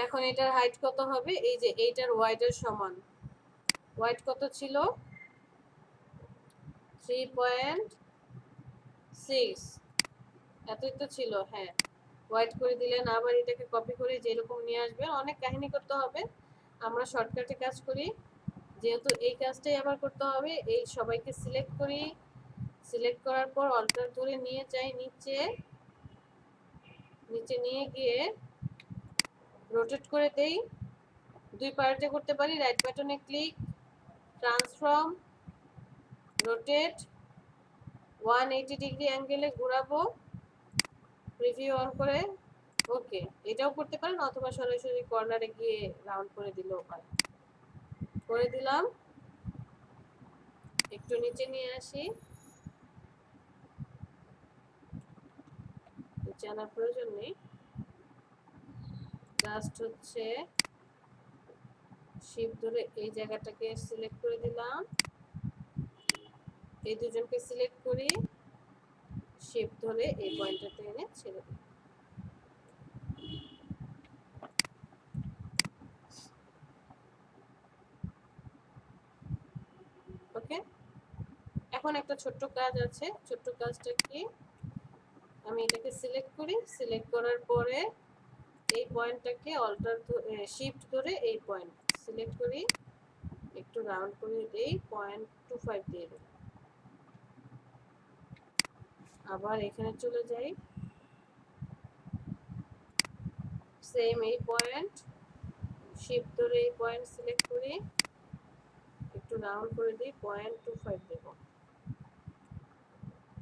এখন এটার হাইট কত হবে, এই যে এইটার ওয়াইডের সমান। ওয়াইড কত ছিল, 3.6, এতই তো ছিল। হ্যাঁ, ওয়াইড করে দিলেন। আবার এটাকে কপি করে যেরকম নিয়ে আসবেন, অনেক কাহিনী করতে হবে, আমরা শর্টকাটে কাজ করি। যেহেতু এই কাজটাই আবার করতে হবে, এই সবাইকে সিলেক্ট করি, সিলেক্ট করার পর অল্টার ধরে নিয়ে যাই নিচে, নিচে নিয়ে গিয়ে রোটেট করে দেই। দুই পার্টে করতে পারি, রাইট বাটনে ক্লিক, ট্রান্সফর্ম, রোটেট, 180 ডিগ্রি অ্যাঙ্গেলে ঘোরাবো, প্রিভিউ অন করে। ওকে, এটাও করতে পারেন, অথবা সরাসরি কর্নারে গিয়ে রাউন্ড করে দিলেও হয়। করে দিলাম। একটু নিচে নিয়ে আসি, নিচে আনার প্রয়োজন নেই, জাস্ট হচ্ছে শিফট ধরে এই জায়গাটাকে সিলেক্ট করে দিলাম, এই দুজনকে সিলেক্ট করি, শিফট ধরে এই পয়েন্টটাতে এনে ছেড়ে দিই। ওকে, এখন একটা ছোট্ট কাজ আছে। ছোট্ট কাজটা কি, আমি এটাকে সিলেক্ট করি, সিলেক্ট করার পরে এই পয়েন্টটাকে অল্টার শিফট ধরে এই পয়েন্ট সিলেক্ট করি, একটু রাউন্ড করে দেই, 0.25 দিয়ে দেব। আবার এখানে চলে যাই, সেম এই পয়েন্ট, শিফট ধরে এই পয়েন্ট সিলেক্ট করি, একটু রাউন্ড করে দিই, 0.25 দেব।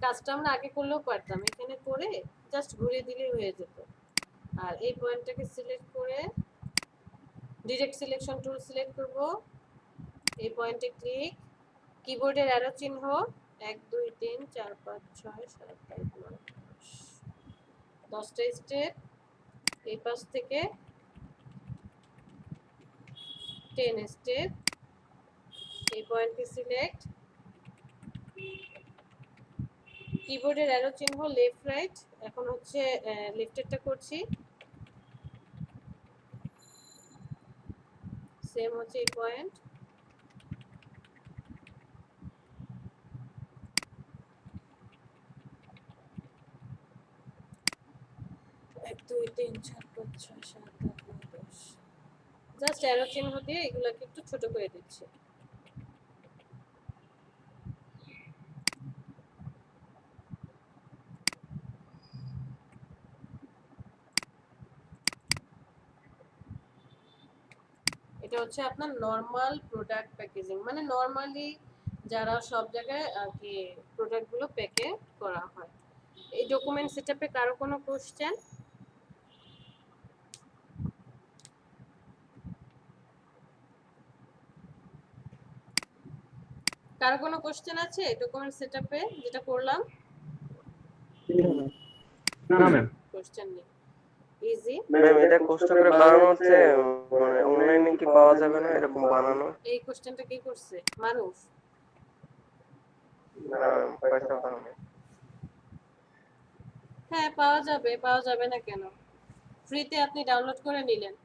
কাজটা আমরা আগে করলেও পারতাম, এখানে করে জাস্ট ঘুরিয়ে দিলেই হয়ে যেত। আর এই পয়েন্টটাকে সিলেক্ট করে ডিরেক্ট সিলেকশন টুল সিলেক্ট করব, এই পয়েন্টে ক্লিক, কিবোর্ডের অ্যারো চিহ্ন, 1 2 3 4 5 6 7 8 9 10টা স্টেপ, এই পাশ থেকে 10 স্টেপ, এই পয়েন্টকে সিলেক্ট, কিবোর্ডের অ্যারো চিহ্ন লেফট রাইট, এখন হচ্ছে লেফটেরটা করছি, সেম হচ্ছে এই পয়েন্ট, এক দুই তিন চার পাঁচ ছয় সাত আট নয় 10, জাস্ট অ্যারো চিহ্ন দিয়ে এগুলোকে একটু ছোট করে দিচ্ছি। এটা হচ্ছে আপনার নর্মাল প্রোডাক্ট প্যাকেজিং, মানে নর্মালি যারা সব জায়গায় আর কি প্রোডাক্টগুলো প্যাকে করা হয়। এই ডকুমেন্ট সেটআপে কারো কোনো কোশ্চেন? কারো কোনো কোশ্চেন আছে ডকুমেন্ট সেটআপে যেটা করলাম?
না ম্যাম।
কোশ্চেন নেই, ইজি।
ম্যাম এটা কষ্ট করে বানানো হচ্ছে, মানে অনলাইনে কি পাওয়া যাবে না এরকম বানানো?
এই কোশ্চেনটা কি করছে মারুফ?
না পয়সা বানানো।
হ্যাঁ পাওয়া যাবে, পাওয়া যাবে না কেন? ফ্রিতে আপনি ডাউনলোড করে নিলেন,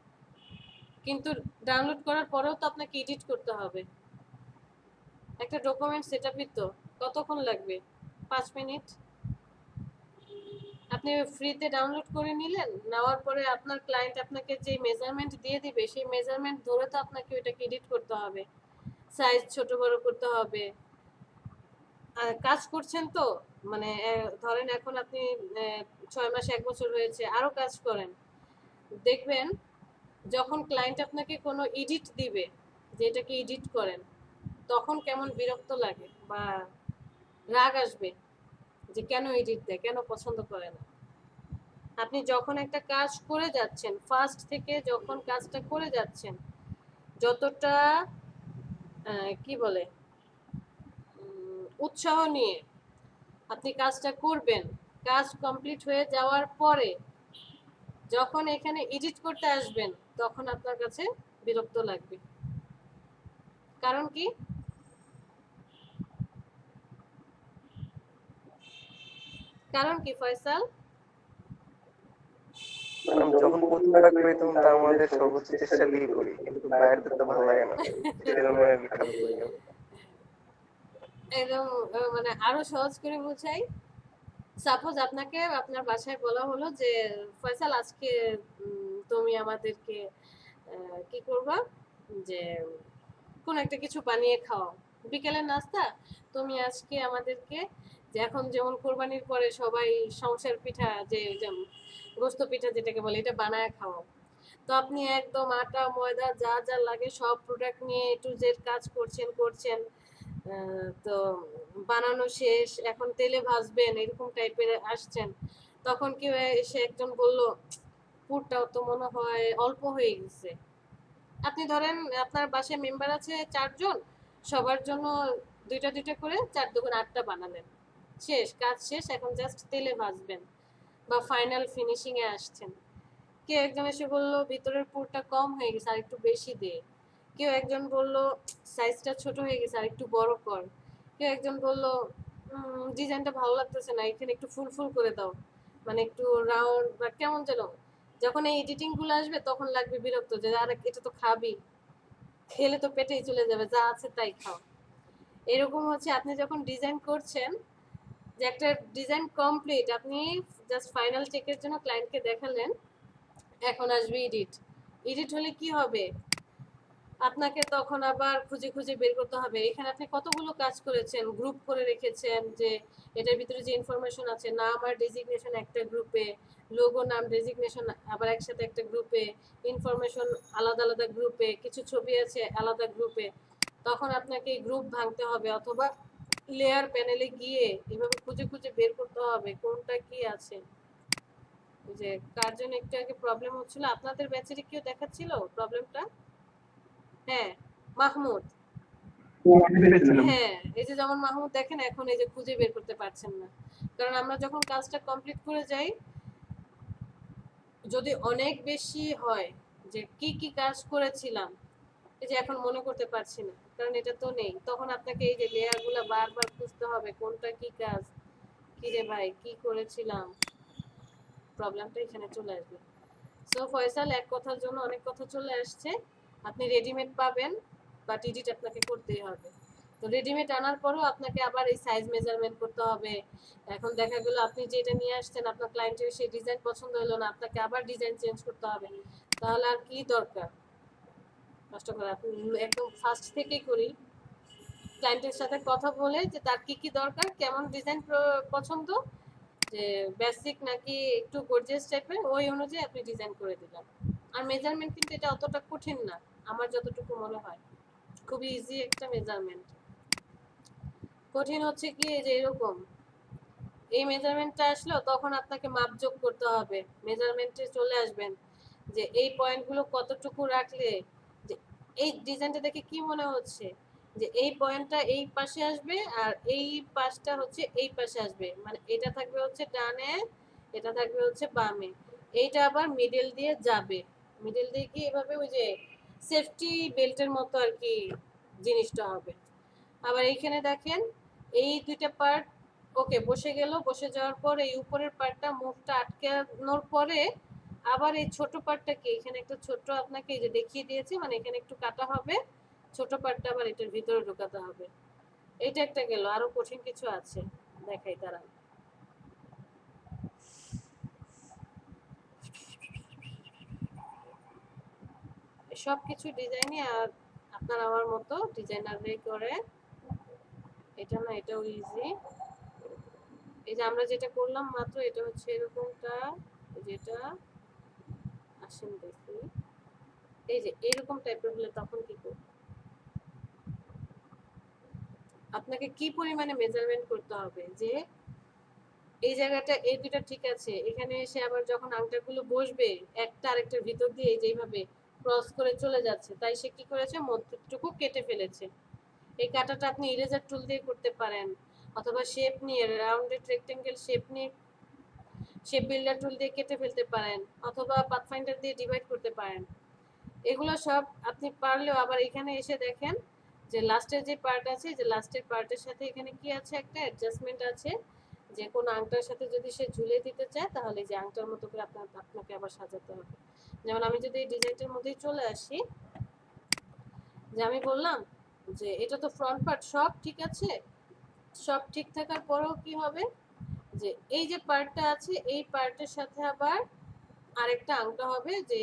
কিন্তু ডাউনলোড করার পরেও তো আপনাকে এডিট করতে হবে। একটা ডকুমেন্ট সেটআপই তো কতক্ষণ লাগবে? 5 মিনিট। আপনি ফ্রিতে ডাউনলোড করে নিলেন, নেওয়ার পরে আপনার ক্লায়েন্ট আপনাকে যে মেজারমেন্ট দিয়ে দিবে সেই মেজারমেন্ট ধরে তো আপনাকে ওইটাকে এডিট করতে হবে, সাইজ ছোট বড় করতে হবে। আর কাজ করছেন তো, মানে ধরেন এখন আপনি 6 মাস 1 বছর হয়েছে, আরো কাজ করেন, দেখবেন যখন ক্লায়েন্ট আপনাকে কোনো এডিট দিবে যে এটাকে এডিট করেন, তখন কেমন বিরক্ত লাগে বা রাগ আসবে যে কেন এডিট দেয়, কেন পছন্দ করে না। আপনি যখন একটা কাজ করে যাচ্ছেন, ফার্স্ট থেকে যখন কাজটা করে যাচ্ছেন, যতটা কি বলে উৎসাহ নিয়ে আপনি কাজটা করবেন, কাজ কমপ্লিট হয়ে যাওয়ার পরে যখন এখানে এডিট করতে আসবেন তখন আপনার কাছে বিরক্ত লাগবে। কারণ কি? কারণ কি ফয়সাল?
ম্যাডাম যখন প্রথম কাজ করি তখন তো আমাদের সর্বোচ্চ চেষ্টা দিয়ে করি, কিন্তু বাইরের তো ভালো লাগে না, সেজন্য আর কি কাজ করি না।
একদম মানে আরো সহজ করে বোঝাই। সাপোজ আপনাকে আপনার বাসায় বলা হলো যে ফয়সাল আজকে তুমি আমাদেরকে কি করবা, যে কোন একটা কিছু বানিয়ে খাওয়াও, বিকেলের নাস্তা। তুমি আজকে আমাদেরকে, যে এখন যেমন কোরবানির পরে সবাই সংসার পিঠা, যে গোস্ত পিঠা যেটাকে বলে, এটা বানায় খাওয়াও। তো আপনি একদম আটা ময়দা যা যা লাগে সব প্রোডাক্ট নিয়ে A to Z কাজ করছেন। তো বানানো শেষ, এখন তেলে ভাজবেন, এরকম টাইপের আসছেন। তখন কেউ এসে একজন বলল পুরটাও তো মনে হয় অল্প হয়ে গেছে। আপনি ধরেন আপনার বাসায় মেম্বার আছে 4 জন, সবার জন্য দুইটা দুইটা করে 4 দুগুণ 8টা বানালেন, শেষ, কাজ শেষ, এখন জাস্ট তেলে ভাজবেন বা ফাইনাল ফিনিশিং এ আসছেন। কেউ একজন এসে বললো ভিতরের পুরটা কম হয়ে গেছে, আর একটু বেশি দে। কেউ একজন বললো সাইজটা ছোট হয়ে গেছে, আর একটু বড় কর। কেউ একজন বললো ডিজাইনটা ভালো লাগতেছে না, এখানে একটু ফুল ফুল করে দাও, মানে একটু রাউন্ড বা কেমন যেন। যখন এই এডিটিং গুলো আসবে তখন লাগবে বিরক্ত, যে আরে এটা তো খাবি, খেলে তো পেটেই চলে যাবে, যা আছে তাই খাও। এরকম হচ্ছে আপনি যখন ডিজাইন করছেন, যে একটা ডিজাইন কমপ্লিট, আপনি জাস্ট ফাইনাল চেকের জন্য ক্লায়েন্টকে দেখালেন, এখন আসবে এডিট। এডিট হলে কি হবে? আপনাকে তখন আবার খুঁজে খুঁজে বের করতে হবে এখানে আপনি কতগুলো কাজ করেছেন, গ্রুপ করে রেখেছেন, যে এটার ভিতরে যে ইনফরমেশন আছে, নাম আর ডেজিগনেশন একটা গ্রুপে, লোগো নাম ডেজিগনেশন আবার একসাথে একটা গ্রুপে, ইনফরমেশন আলাদা আলাদা গ্রুপে, কিছু ছবি আছে আলাদা গ্রুপে। তখন আপনাকে গ্রুপ ভাঙতে হবে, অথবা লেয়ার প্যানেলে গিয়ে এভাবে খুঁজে খুঁজে বের করতে হবে কোনটা কি আছে। যে কার জন্য একটু আগে প্রবলেম হচ্ছিল, আপনাদের ব্যাচেরই কেউ দেখাচ্ছিল প্রবলেমটা? হ্যাঁ, মাহমুদ। হ্যাঁ, এই যে যেমন মাহমুদ দেখেন এখন এই যে খুঁজে বের করতে পারছেন না, কারণ আমরা যখন কাজটা কমপ্লিট করে যাই, যদি অনেক বেশি হয় যে কি কি কাজ করেছিলাম, এই যে এখন মনে করতে পারছি না কারণ এটা তো নেই, তখন আপনাকে এই যে লেয়ার গুলা বারবার খুঁজতে হবে কোনটা কি কাজ, কি রে ভাই কি করেছিলাম, প্রবলেমটা এখানে চলে আসবে। সো ফয়সাল, এক কথার জন্য অনেক কথা চলে আসছে। আপনি রেডিমেড পাবেন, বাট এডিট আপনাকে করতেই হবে। তো রেডিমেড আনার পরেও আপনাকে আবার এই সাইজ মেজারমেন্ট করতে হবে। এখন দেখা গেল আপনি যেটা নিয়ে আসছেন আপনার ক্লায়েন্টের সেই ডিজাইন পছন্দ হলো না, আপনাকে আবার ডিজাইন চেঞ্জ করতে হবে। তাহলে আর কি দরকার কষ্ট করে? আপনি একদম ফার্স্ট থেকেই করি, ক্লায়েন্টের সাথে কথা বলে যে তার কি কি দরকার, কেমন ডিজাইন পছন্দ, যে বেসিক নাকি একটু গর্জিয়াস টাইপের, ওই অনুযায়ী আপনি ডিজাইন করে দিলেন। আর মেজারমেন্ট কিন্তু এটা অতটা কঠিন না, আমার যতটুকু মনে হয় খুবই ইজি একটা মেজারমেন্ট। কঠিন হচ্ছে কি যে এরকম এই মেজারমেন্টটা আসলো তখন আপনাকে মাপ যোগ করতে হবে, মেজারমেন্টে চলে আসবেন যে এই পয়েন্টগুলো কতটুকু রাখলে, যে এই ডিজাইনটা দেখে কি মনে হচ্ছে যে এই পয়েন্টটা এই পাশে আসবে আর এই পাশটা হচ্ছে এই পাশে আসবে, মানে এটা থাকবে হচ্ছে ডানে, এটা থাকবে হচ্ছে বামে, এইটা আবার মিডল দিয়ে যাবে, মিডল দিয়ে কি এভাবে ওই যে সেফটি বেল্টের মতো আর কি জিনিসটা হবে। আবার এইখানে দেখেন এই দুইটা পার্ট ওকে বসে গেল, বসে যাওয়ার পর এই উপরের পার্টটা মুখটা আটকানোর পরে আবার এই ছোট পার্টটা কি এখানে একটা ছোট আপনাকে এই যে দেখিয়ে দিয়েছি, মানে এখানে একটু কাটা হবে, ছোট পার্টটা আবার এটার ভিতরে ঢোকাতে হবে। এটা একটা গেল, আরো কঠিন কিছু আছে, দেখাই তারা। সবকিছু ডিজাইনই আর আপনার আমার মতো ডিজাইনাররাই করে, এটা না, এটাও ইজি। এই যে আমরা যেটা করলাম মাত্র, এটা হচ্ছে এরকমটা, যেটা আসেন দেখি, এই যে এরকম টাইপের হলে তখন কি করব? আপনাকে কি পরিমাণে মেজারমেন্ট করতে হবে যে এই জায়গাটা এই দুটো ঠিক আছে, এখানে এসে আবার যখন আংটাগুলো বসবে একটা আরেকটার ভিতর দিয়ে যেইভাবে ক্রস করে চলে যাচ্ছে, তাই সে কি করেছে, মধ্যটুকু কেটে ফেলেছে। এই কাটাটা আপনি ইরেজার টুল দিয়ে করতে পারেন, অথবা শেপ নিয়ে রাউন্ডেড রেক্টেঙ্গেল শেপ নিয়ে শেপ বিল্ডার টুল দিয়ে কেটে ফেলতে পারেন, অথবা পাথফাইন্ডার দিয়ে ডিভাইড করতে পারেন। এগুলো সব আপনি পারলেও আবার এখানে এসে দেখেন যে লাস্টের যে পার্ট আছে, যে লাস্টের পার্টের সাথে এখানে কি আছে, একটা অ্যাডজাস্টমেন্ট আছে, যে কোনো আংটার সাথে যদি সে ঝুলিয়ে দিতে চায় তাহলে যে আংটার মতো করে আপনাকে আবার সাজাতে হবে। যেমন আমি যদি এই ডিজাইনটার মধ্যেই চলে আসি, যে আমি বললাম যে এটা তো ফ্রন্ট পার্ট সব ঠিক আছে, সব ঠিক থাকার পরেও কি হবে, যে এই যে পার্টটা আছে এই পার্টের সাথে আবার আরেকটা আংটা হবে, যে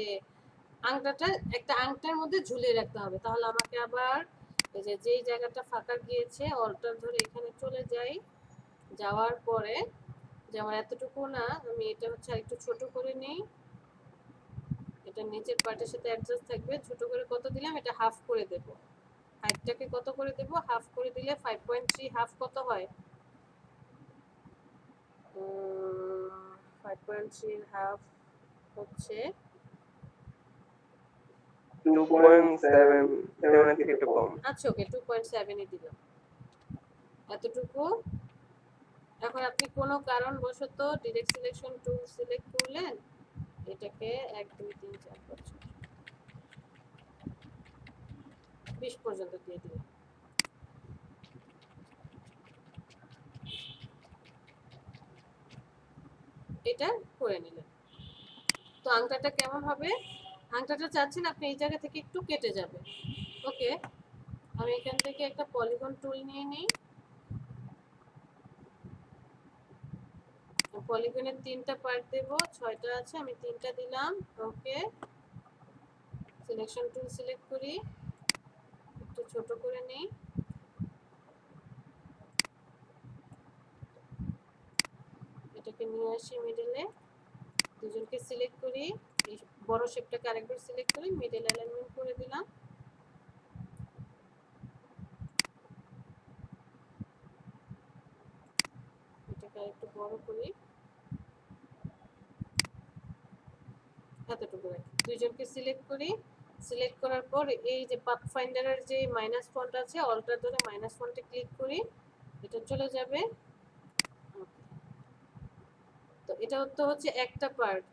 আংটাটা একটা আংটার মধ্যে ঝুলিয়ে রাখতে হবে। তাহলে আমাকে আবার এই যে যেই জায়গাটা ফাঁকা গিয়েছে অল্টার ধরে এখানে চলে যাই, যাওয়ার পরে যে আমার এতটুকু না, আমি এটা হচ্ছে একটু ছোট করে নেই, এটা নিচের পার্টের সাথে অ্যাডজাস্ট থাকবে, ছোট করে কত দিলাম, এটা হাফ করে দেব, হাইটটাকে কত করে দেব, হাফ করে দিলে 5.3 হাফ কত হয়, 5.3 হাফ হচ্ছে
2.7, তেমন একটু কম।
আচ্ছা ওকে 2.7 ই দিলাম, এতটুকু। এখন আপনি কোনো কারণবশত ডিরেক্ট সিলেকশন টুল সিলেক্ট করলেন, এটাকে 1 2 3 4 5 6 20 পর্যন্ত দিয়ে দিলাম। এটা করে নিলেন। তো আংটাটা কেমন হবে, আংটাটা চাচ্ছেন আপনি এই জায়গা থেকে একটু কেটে যাবে। ওকে, আমি এখান থেকে একটা পলিগন টুল নিয়ে নিই, পলিগনের 3টা পার্ট দেব, 6টা আছে, আমি 3টা দিলাম। ওকে, সিলেকশন টুল সিলেক্ট করি, একটু ছোট করে নেই, এটাকে নিয়ে আসি মিডলে, দুজনকে সিলেক্ট করি, এই বড় শেপটাকে আরেকবার সিলেক্ট করি, মিডল অ্যালাইনমেন্ট করে দিলাম। এটাকে আরেকটু বড় করি, এতটুকু রাখি, দুইজনকে সিলেক্ট করি, সিলেক্ট করার পর এই যে পাথফাইন্ডারের যে মাইনাস ফন্ট আছে, অল্টার ধরে মাইনাস ফন্টে ক্লিক করি, এটা চলে যাবে। তো এটা তো হচ্ছে একটা পার্ট,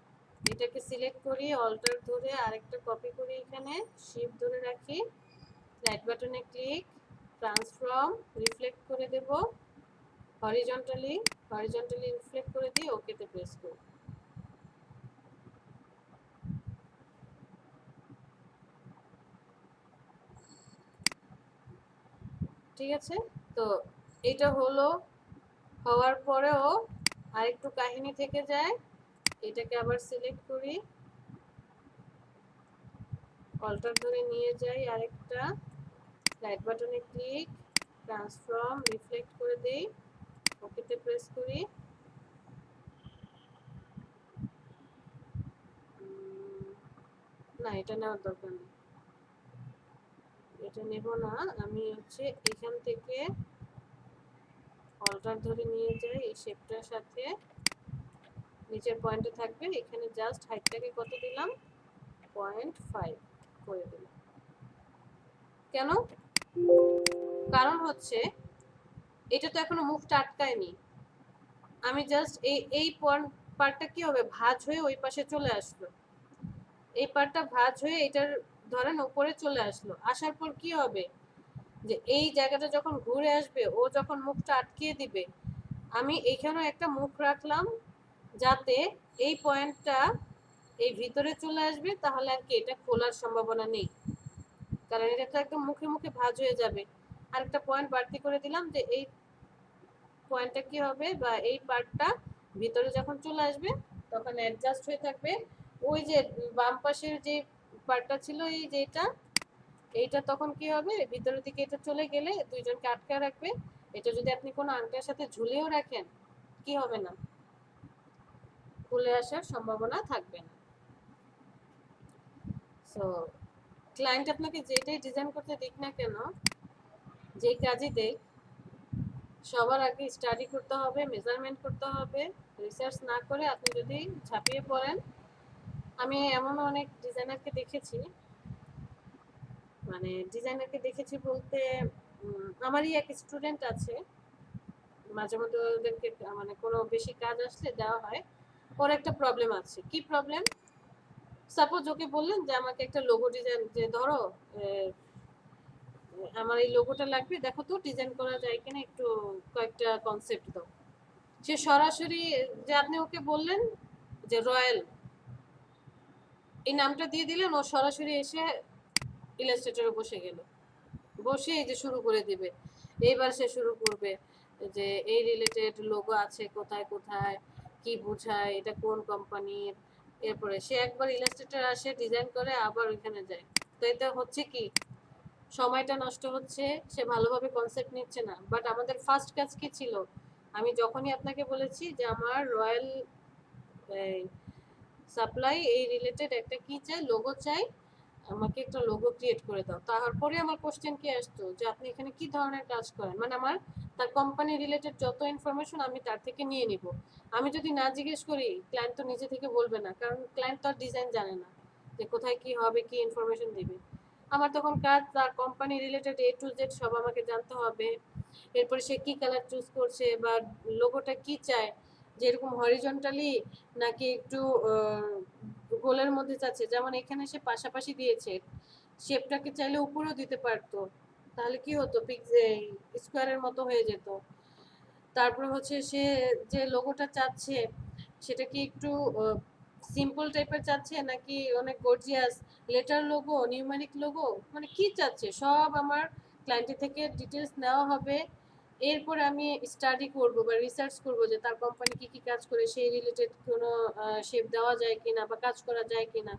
এটাকে সিলেক্ট করি, অল্টার ধরে আরেকটা কপি করি, এখানে শিফট ধরে রাখি, রাইট বাটনে ক্লিক, ট্রান্সফর্ম রিফ্লেক্ট করে দেব, হরিজন্টালি রিফ্লেক্ট করে দিয়ে ওকেতে প্রেস করব। ঠিক আছে, তো এটা হলো, হওয়ার পরেও আরেকটু কাহিনী থেকে যায়, এটাকে আবার সিলেক্ট করি, অল্টার ধরে নিয়ে যাই আরেকটা, রাইট বাটনে ক্লিক, ট্রান্সফর্ম রিফ্লেক্ট করে দেই, ওকেতে প্রেস করি। না এটা নেওয়ার দরকার নেই, এটা নেব না, আমি হচ্ছে এখান থেকে অল্টার ধরে নিয়ে যাই এই শেপটার সাথে, নিচের পয়েন্টে থাকবে, এখানে জাস্ট হাইটটাকে কত দিলাম, 0.5 করে দিলাম। কেন, কারণ হচ্ছে এটা তো এখনো মুখটা আটকায়নি, আমি জাস্ট এই পার্টটা কি হবে, ভাঁজ হয়ে ওই পাশে চলে আসলো, এই পার্টটা ভাঁজ হয়ে এটার ধরেন উপরে চলে আসলো, আসার পর কি হবে, যে এই জায়গাটা যখন ঘুরে আসবে, ও যখন মুখটা আটকিয়ে দিবে, আমি এইখানেও একটা মুখ রাখলাম যাতে এই পয়েন্টটা এই ভিতরে চলে আসবে, তাহলে আর কি এটা খোলার সম্ভাবনা নেই, কারণ এটা তো একদম মুখে মুখে ভাঁজ হয়ে যাবে, আরেকটা পয়েন্ট বাড়তি করে দিলাম যে এই পয়েন্টটা কি হবে বা এই পার্টটা ভিতরে যখন চলে আসবে তখন অ্যাডজাস্ট হয়ে থাকবে। ওই যে বাম পাশের যে পার্টটা ছিল এই যেটা, এইটা তখন কি হবে ভিতরের দিকে এটা চলে গেলে দুইজনকে আটকে রাখবে। এটা যদি আপনি কোনো আংটার সাথে ঝুলিয়েও রাখেন কি হবে না, খুলে আসার সম্ভাবনা থাকবে না। সো ক্লায়েন্ট আপনাকে যেটাই ডিজাইন করতে দিক না কেন, যে কাজই দেখ, সবার আগে স্টাডি করতে হবে, মেজারমেন্ট করতে হবে। রিসার্চ না করে আপনি যদি ঝাঁপিয়ে পড়েন, আমি এমন অনেক ডিজাইনারকে দেখেছি, মানে ডিজাইনারকে দেখেছি বলতে আমারই এক স্টুডেন্ট আছে, মাঝে মধ্যে ওদেরকে মানে কোনো বেশি কাজ আসলে দেওয়া হয়। ওর একটা প্রবলেম আছে। কি প্রবলেম? সাপোজ ওকে বললেন যে আমাকে একটা লোগো ডিজাইন, যে ধরো আমার এই লোগোটা লাগবে, দেখো তো ডিজাইন করা যায় কিনা, একটু কয়েকটা কনসেপ্ট দাও। সে সরাসরি, যে আপনি ওকে বললেন যে রয়্যাল এই নামটা দিয়ে দিলেন, ও সরাসরি এসে ইলাস্ট্রেটরে বসে গেল, বসে এই যে শুরু করে দিবে। এইবার সে শুরু করবে যে এই রিলেটেড লোগো আছে কোথায় কোথায়, কি বোঝায়, এটা কোন কোম্পানির। এরপরে সে একবার ইলাস্ট্রেটর আসে, ডিজাইন করে, আবার ওইখানে যায়। তো এতে হচ্ছে কি, সময়টা নষ্ট হচ্ছে, সে ভালোভাবে কনসেপ্ট নিচ্ছে না। বাট আমাদের ফার্স্ট কাজ কি ছিল, আমি যখনই আপনাকে বলেছি যে আমার রয়্যাল সাপ্লাই এই রিলেটেড একটা কি চাই, লোগো চাই, আমাকে একটা লোগো ক্রিয়েট করে দাও। তারপরে আমার কোশ্চেন কি আসতো যে আপনি এখানে কি ধরনের কাজ করেন, মানে আমার তার কোম্পানি রিলেটেড যত ইনফরমেশন আমি তার থেকে নিয়ে নিব। আমি যদি না জিজ্ঞেস করি, ক্লায়েন্ট তো নিজে থেকে বলবে না, কারণ ক্লায়েন্ট তো আর ডিজাইন জানে না যে কোথায় কি হবে, কি ইনফরমেশন দিবে। আমার তখন কাজ তার company related A to Z সব আমাকে জানতে হবে। এরপরে সে কি কালার চুজ করছে বা লোগোটা কি চায়, যে এরকম হরিজন্টালি নাকি একটু গোলের মধ্যে চাচ্ছে। যেমন এখানে সে পাশাপাশি দিয়েছে, শেপটাকে চাইলে উপরেও দিতে পারতো, তাহলে কি হতো, স্কোয়ারের মতো হয়ে যেত। তারপরে হচ্ছে সে যে লোগোটা চাচ্ছে সেটা কি একটু সিম্পল টাইপের চাচ্ছে নাকি অনেক gorgeous, letter logo, numeric logo, মানে কি চাচ্ছে সব আমার ক্লায়েন্টের থেকে ডিটেলস নেওয়া হবে। এরপরে আমি স্টাডি করব বা রিসার্চ করব যে তার কোম্পানি কি কি কাজ করে, সেই রিলেটেড কোনো শেপ দেওয়া যায় কিনা বা কাজ করা যায় কিনা।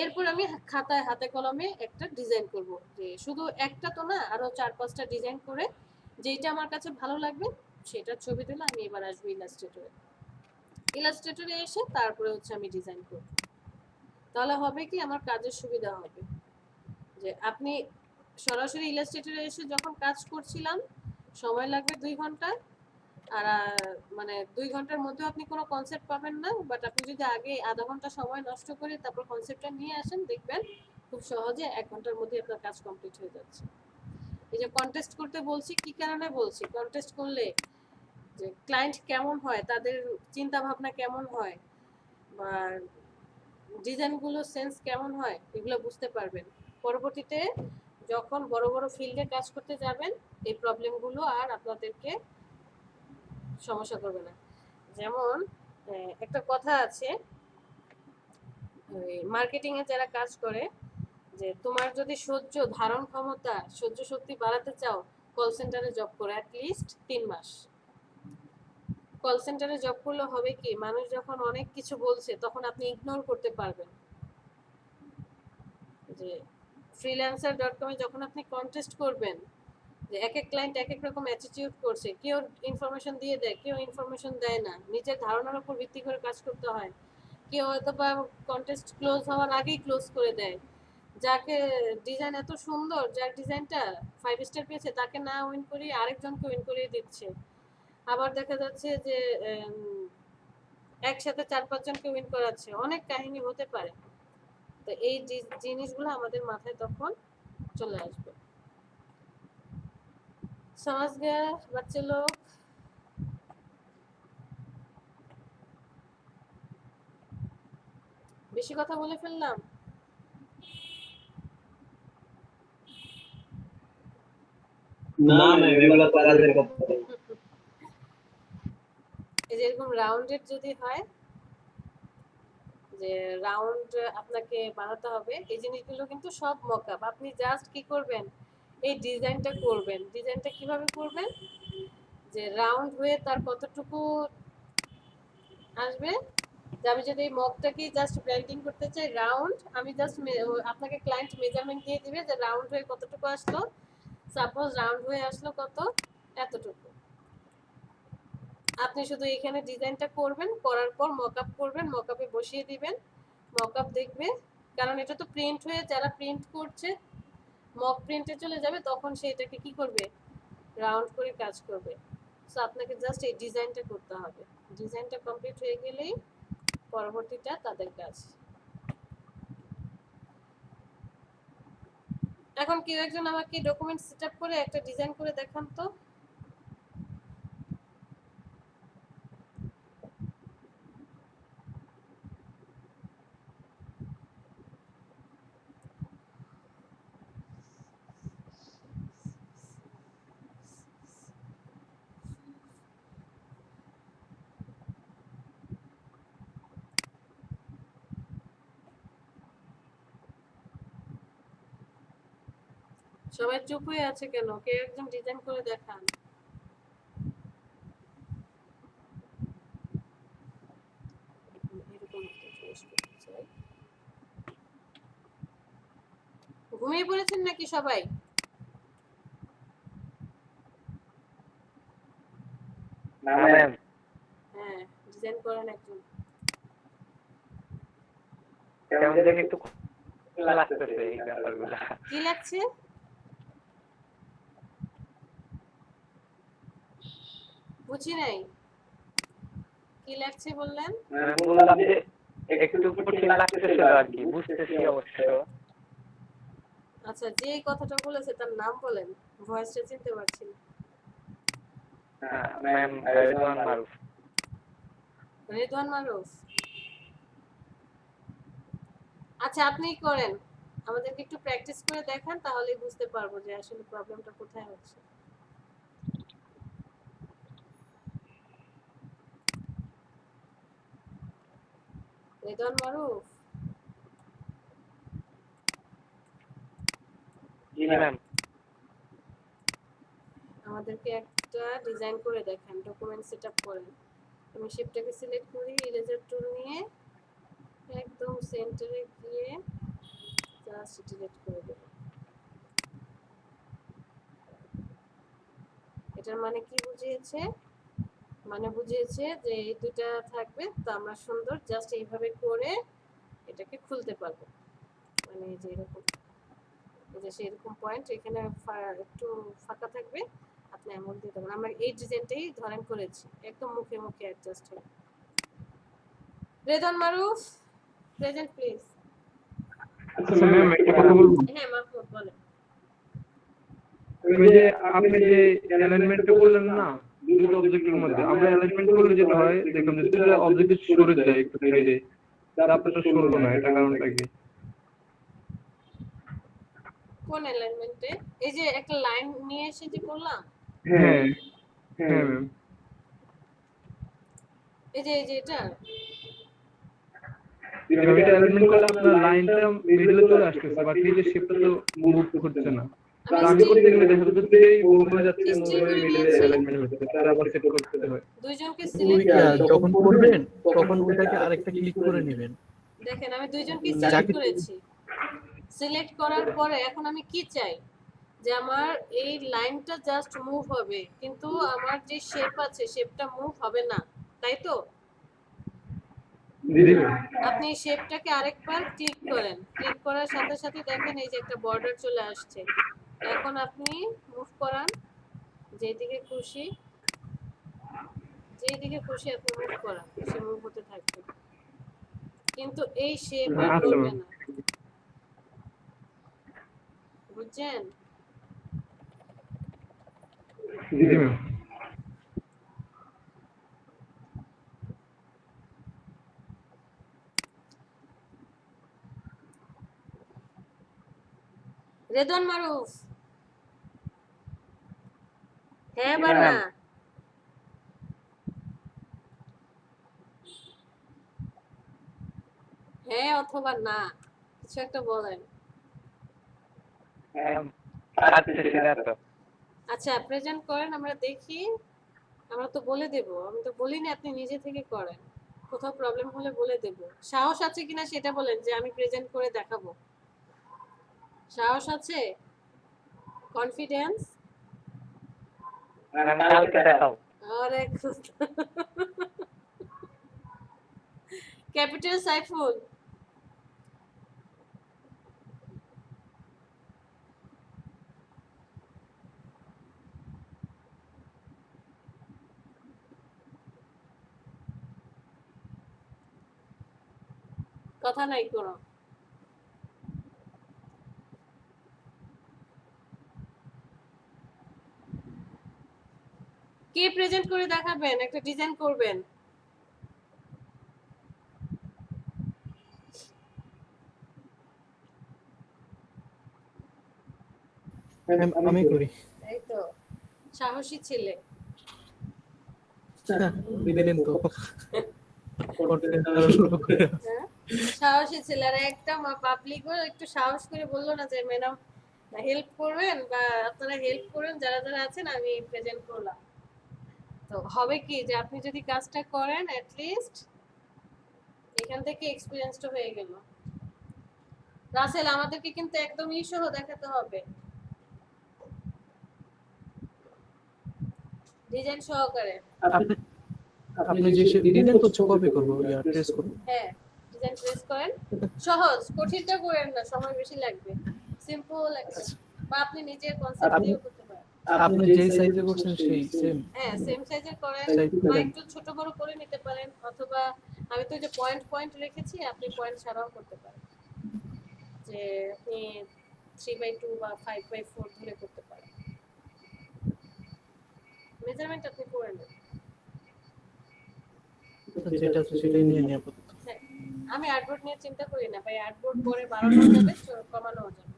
এরপর আমি খাতায় হাতে কলমে একটা ডিজাইন করব, যে শুধু একটা তো না, আরো 4-5টা ডিজাইন করে যেটা আমার কাছে ভালো লাগবে সেটার ছবি তুলে আমি এবার আসবো ইলাস্ট্রেটরে। ইলাস্ট্রেটরে এসে তারপরে হচ্ছে আমি ডিজাইন করব। তাহলে হবে কি, আমার কাজের সুবিধা হবে। যে আপনি সরাসরি ইলাস্ট্রেটরে এসে যখন কাজ করছিলাম সময় লাগবে 2 ঘন্টা, আর মানে 2 ঘন্টার মধ্যে আপনি কোনো কনসেপ্ট পাবেন না। বাট আপনি যদি আগে আধা ঘন্টা সময় নষ্ট করে তারপর কনসেপ্টটা নিয়ে আসেন, দেখবেন খুব সহজে 1 ঘন্টার মধ্যে আপনার কাজ কমপ্লিট হয়ে যাচ্ছে। এই যে কন্টেস্ট করতে বলছি, কি কারণে বলছি, কন্টেস্ট করলে যে ক্লায়েন্ট কেমন হয়, তাদের চিন্তা ভাবনা কেমন হয়, বা ডিজাইনগুলো সেন্স কেমন হয়, এগুলো বুঝতে পারবেন। পরবর্তীতে যখন বড় বড় ফিল্ডে কাজ করতে যাবেন এই প্রবলেমগুলো আর আপনাদেরকে সমস্যা করবে না। যেমন একটা কথা আছে, মার্কেটিং এ যারা কাজ করে, যে তোমার যদি সহ্য ধারণ ক্ষমতা, সহ্য শক্তি বাড়াতে চাও, কল সেন্টারে জব করো অ্যাটলিস্ট 3 মাস। কল সেন্টারে জব করলে হবে কি, মানুষ যখন অনেক কিছু বলছে তখন আপনি ইগনোর করতে পারবেন। যে freelancer.com-এ যখন আপনি কন্টেস্ট করবেন, যে এক এক ক্লায়েন্ট এক এক রকম অ্যাটিটিউড করছে, কেউ ইনফরমেশন দিয়ে দেয়, কেউ ইনফরমেশন দেয় না, নিজের ধারণার উপর ভিত্তি করে কাজ করতে হয়। কেউ হয়তো বা কন্টেস্ট ক্লোজ হওয়ার আগেই ক্লোজ করে দেয়। যাকে ডিজাইন এত সুন্দর, যার ডিজাইনটা 5 স্টার পেয়েছে, তাকে না উইন করিয়ে আরেকজনকে উইন করিয়ে দিচ্ছে। আবার দেখা যাচ্ছে যে একসাথে 4-5 জনকে উইন করাচ্ছে। অনেক কাহিনী হতে পারে। তো এই জিনিসগুলো আমাদের মাথায় তখন চলে আসবে। समझ गया बच्चे लोग? বেশি কথা বলে ফেললাম?
না ম্যাম, এগুলো তো কাজের কথা।
এই যে এরকম রাউন্ডেড যদি হয়, যে রাউন্ড আপনাকে বানাতে হবে, এই জিনিসগুলো কিন্তু সব মকআপ। আপনি জাস্ট কি করবেন, এই ডিজাইনটা করবেন। ডিজাইনটা কিভাবে করবেন, যে রাউন্ড হয়ে তার কতটুকু আসবে, যে আমি যদি এই মগটাকে জাস্ট ব্লেন্ডিং করতে চাই রাউন্ড, আমি জাস্ট আপনাকে ক্লায়েন্ট মেজারমেন্ট দিয়ে দিবে যে রাউন্ড হয়ে কতটুকু আসলো। সাপোজ রাউন্ড হয়ে আসলো কত, এতটুকু। আপনি শুধু এখানে ডিজাইনটা করবেন, করার পর মকআপ করবেন, মকআপে বসিয়ে দিবেন, মকআপ দেখবে, কারণ এটা তো প্রিন্ট হয়ে যারা প্রিন্ট করছে মক প্রিন্টে চলে যাবে, তখন সে এটাকে কি করবে, রাউন্ড করে কাজ করবে। সো আপনাকে জাস্ট এই ডিজাইনটা করতে হবে। ডিজাইনটা কমপ্লিট হয়ে গেলেই পরবর্তীটা তাদের কাজ। এখন কেউ একজন আমাকে ডকুমেন্ট সেটআপ করে একটা ডিজাইন করে দেখান তো। সবাই চুপ হয়ে আছে কেন? কেউ একজন ডিজাইন করে দেখান। এরকম একটা জিনিস করতে চাই। ঘুমিয়ে পড়েছেন নাকি সবাই?
না ম্যাম,
হ্যাঁ, ডিজাইন করেন একজন।
কেমন জানি একটু লাগতেছে এই ব্যাপারগুলো।
কি লাগছে? বুঝি নাই, কি লাগছে বললেন?
ম্যাম বললাম যে একটু কঠিন লাগতেছিল আর কি, বুঝতেছি অবশ্য।
আচ্ছা, যে এই কথাটা বলেছে তার নাম বলেন, ভয়েসটা চিনতে পারছি না।
ম্যাম রেদওয়ান মারুফ।
রেদওয়ান মারুফ। আচ্ছা, আপনিই করেন, আমাদেরকে একটু প্র্যাকটিস করে দেখান, তাহলেই বুঝতে পারবো যে আসলে প্রবলেমটা কোথায় হচ্ছে। রেদওয়ান মারুফ,
জি ম্যাম।
আমাদেরকে একটা ডিজাইন করে দেখান, ডকুমেন্ট সেটআপ করেন। আমি শেপটাকে সিলেক্ট করি, ইরেজার টুল নিয়ে একদম সেন্টারে গিয়ে জাস্ট ডিলিট করে দেব। এটার মানে কি বুঝিয়েছে? মানে বুঝিয়েছে যে এই দুইটা থাকবে, তো আমরা সুন্দর জাস্ট এইভাবে করে এটাকে খুলতে পারবো। মানে এই যে এরকম, এই যে সেরকম পয়েন্ট এখানে একটু ফাঁকা থাকবে, আপনি এমন দিয়ে দেবেন। আমরা এই ডিজাইনটাই ধরেন করেছি, একদম মুখে মুখে অ্যাডজাস্ট হয়। রেদওয়ান মারুফ, প্রেজেন্ট প্লিজ।
আচ্ছা ম্যাম, একটা কথা বলবো।
হ্যাঁ মাহমুদ বলেন।
ওই যে আপনি যে অ্যালাইনমেন্টটা বললেন না, দুটো অবজেক্টের মধ্যে আমরা অ্যালাইনমেন্ট করলে যেটা হয়, দেখলাম যে দুটো অবজেক্ট সরে যায় একটু সাইডে, তারপরে সরলো না, এটা কারণটা কি?
কোন অ্যালাইনমেন্টে? এই যে একটা লাইন নিয়ে এসে যে করলাম,
হ্যাঁ হ্যাঁ ম্যাম।
এই যে এটা
এটা অ্যালাইনমেন্ট করলে আপনার লাইনটা মিডলে চলে আসতেছে, বাট এই যে শেপটা তো মুভ করছে না। আমি করতে গেলে দেখা যাচ্ছে যে মুভ হয়ে যাচ্ছে, মুভ হয়ে মিডলে অ্যালাইনমেন্ট হচ্ছে, তার আবার সেট করতে হয়।
দুইজনকে সিলেক্ট
ওইটা
করি।
যখন করবেন তখন ওইটাকে আরেকটা ক্লিক করে নেবেন।
দেখেন আমি দুইজনকে সিলেক্ট করেছি। সিলেক্ট করার পরে এখন আমি কি চাই, যে আমার এই লাইনটা জাস্ট মুভ হবে, কিন্তু আমার যে শেপ আছে শেপটা মুভ হবে না, তাই তো?
জি ম্যাম।
আপনি শেপটাকে আরেকবার ক্লিক করেন, ক্লিক করার সাথে সাথে দেখেন এই যে একটা বর্ডার চলে আসছে। এখন আপনি মুভ করান যেদিকে খুশি, যেদিকে খুশি আপনি মুভ করান, সে মুভ হতে থাকবে, কিন্তু এই শেপ আর
আচ্ছা
করবে
ম্যাম।
না। বুঝছেন?
জি ম্যাম।
রেদওয়ান মারুফ, হ্যাঁ বা না? হ্যাঁ অথবা না, কিছু একটা বলেন।
আচ্ছা সেটা তো
আচ্ছা প্রেজেন্ট করেন, আমরা দেখি। আমরা তো বলে দেব, আমি তো বলিনি আপনি নিজে থেকে করেন। কোথাও প্রবলেম হলে বলে দেব। সাহস আছে কিনা সেটা বলেন, যে আমি প্রেজেন্ট করে দেখাবো। সাহস আছে? কনফিডেন্স?
কালকে দেখাও
আরে ক্যাপিটাল সাইফুল, কথা নাই কোনো। কে প্রেজেন্ট করে দেখাবেন? একটা ডিজাইন করবেন।
আমি করি।
এই তো সাহসী ছেলে।
দিলেন তো
হ্যাঁ? সাহসী ছেলে। আর একটা পাবলিকও একটু সাহস করে বললো না যে ম্যাডাম হেল্প করবেন, বা আপনারা হেল্প করবেন যারা যারা আছেন, আমি প্রেজেন্ট করলাম। তো হবে কি যে আপনি যদি কাজটা করেন, অ্যাট লিস্ট এখান থেকে এক্সপিরিয়েন্সটা হয়ে গেল। রাসেল, আমাদেরকে কিন্তু একদম সহ দেখাতে হবে, ডিজাইন সহকারে।
আপনি যে দিলেন তো কপি করবো, ট্রেস করবো।
হ্যাঁ, ডিজাইন ট্রেস করেন। সহজ, কঠিনটা করেন না, সময় বেশি লাগবে। সিম্পল একটা, বা আপনি নিজের কনসেপ্ট দিয়ে করতে পারেন।
আপনি যে সাইজে করছেন সেই সেম।
হ্যাঁ, সেম সাইজের করেন,
Size
বা
করেন।
একটু ছোট বড় করে নিতে পারেন, অথবা আমি তো যে পয়েন্ট পয়েন্ট রেখেছি, আপনি পয়েন্ট ছাড়াও করতে পারেন। যে আপনি 3/2 বা 5/4 ধরে করতে পারেন। মেজারমেন্ট আপনি করে নেন।
যেটা আছে সেটাই নিয়ে নিয়ে আপাতত।
হ্যাঁ, আমি আর্টবোর্ড নিয়ে চিন্তা করি না ভাই, আর্টবোর্ড পরে বাড়ানো যাবে, কমানো যাবে।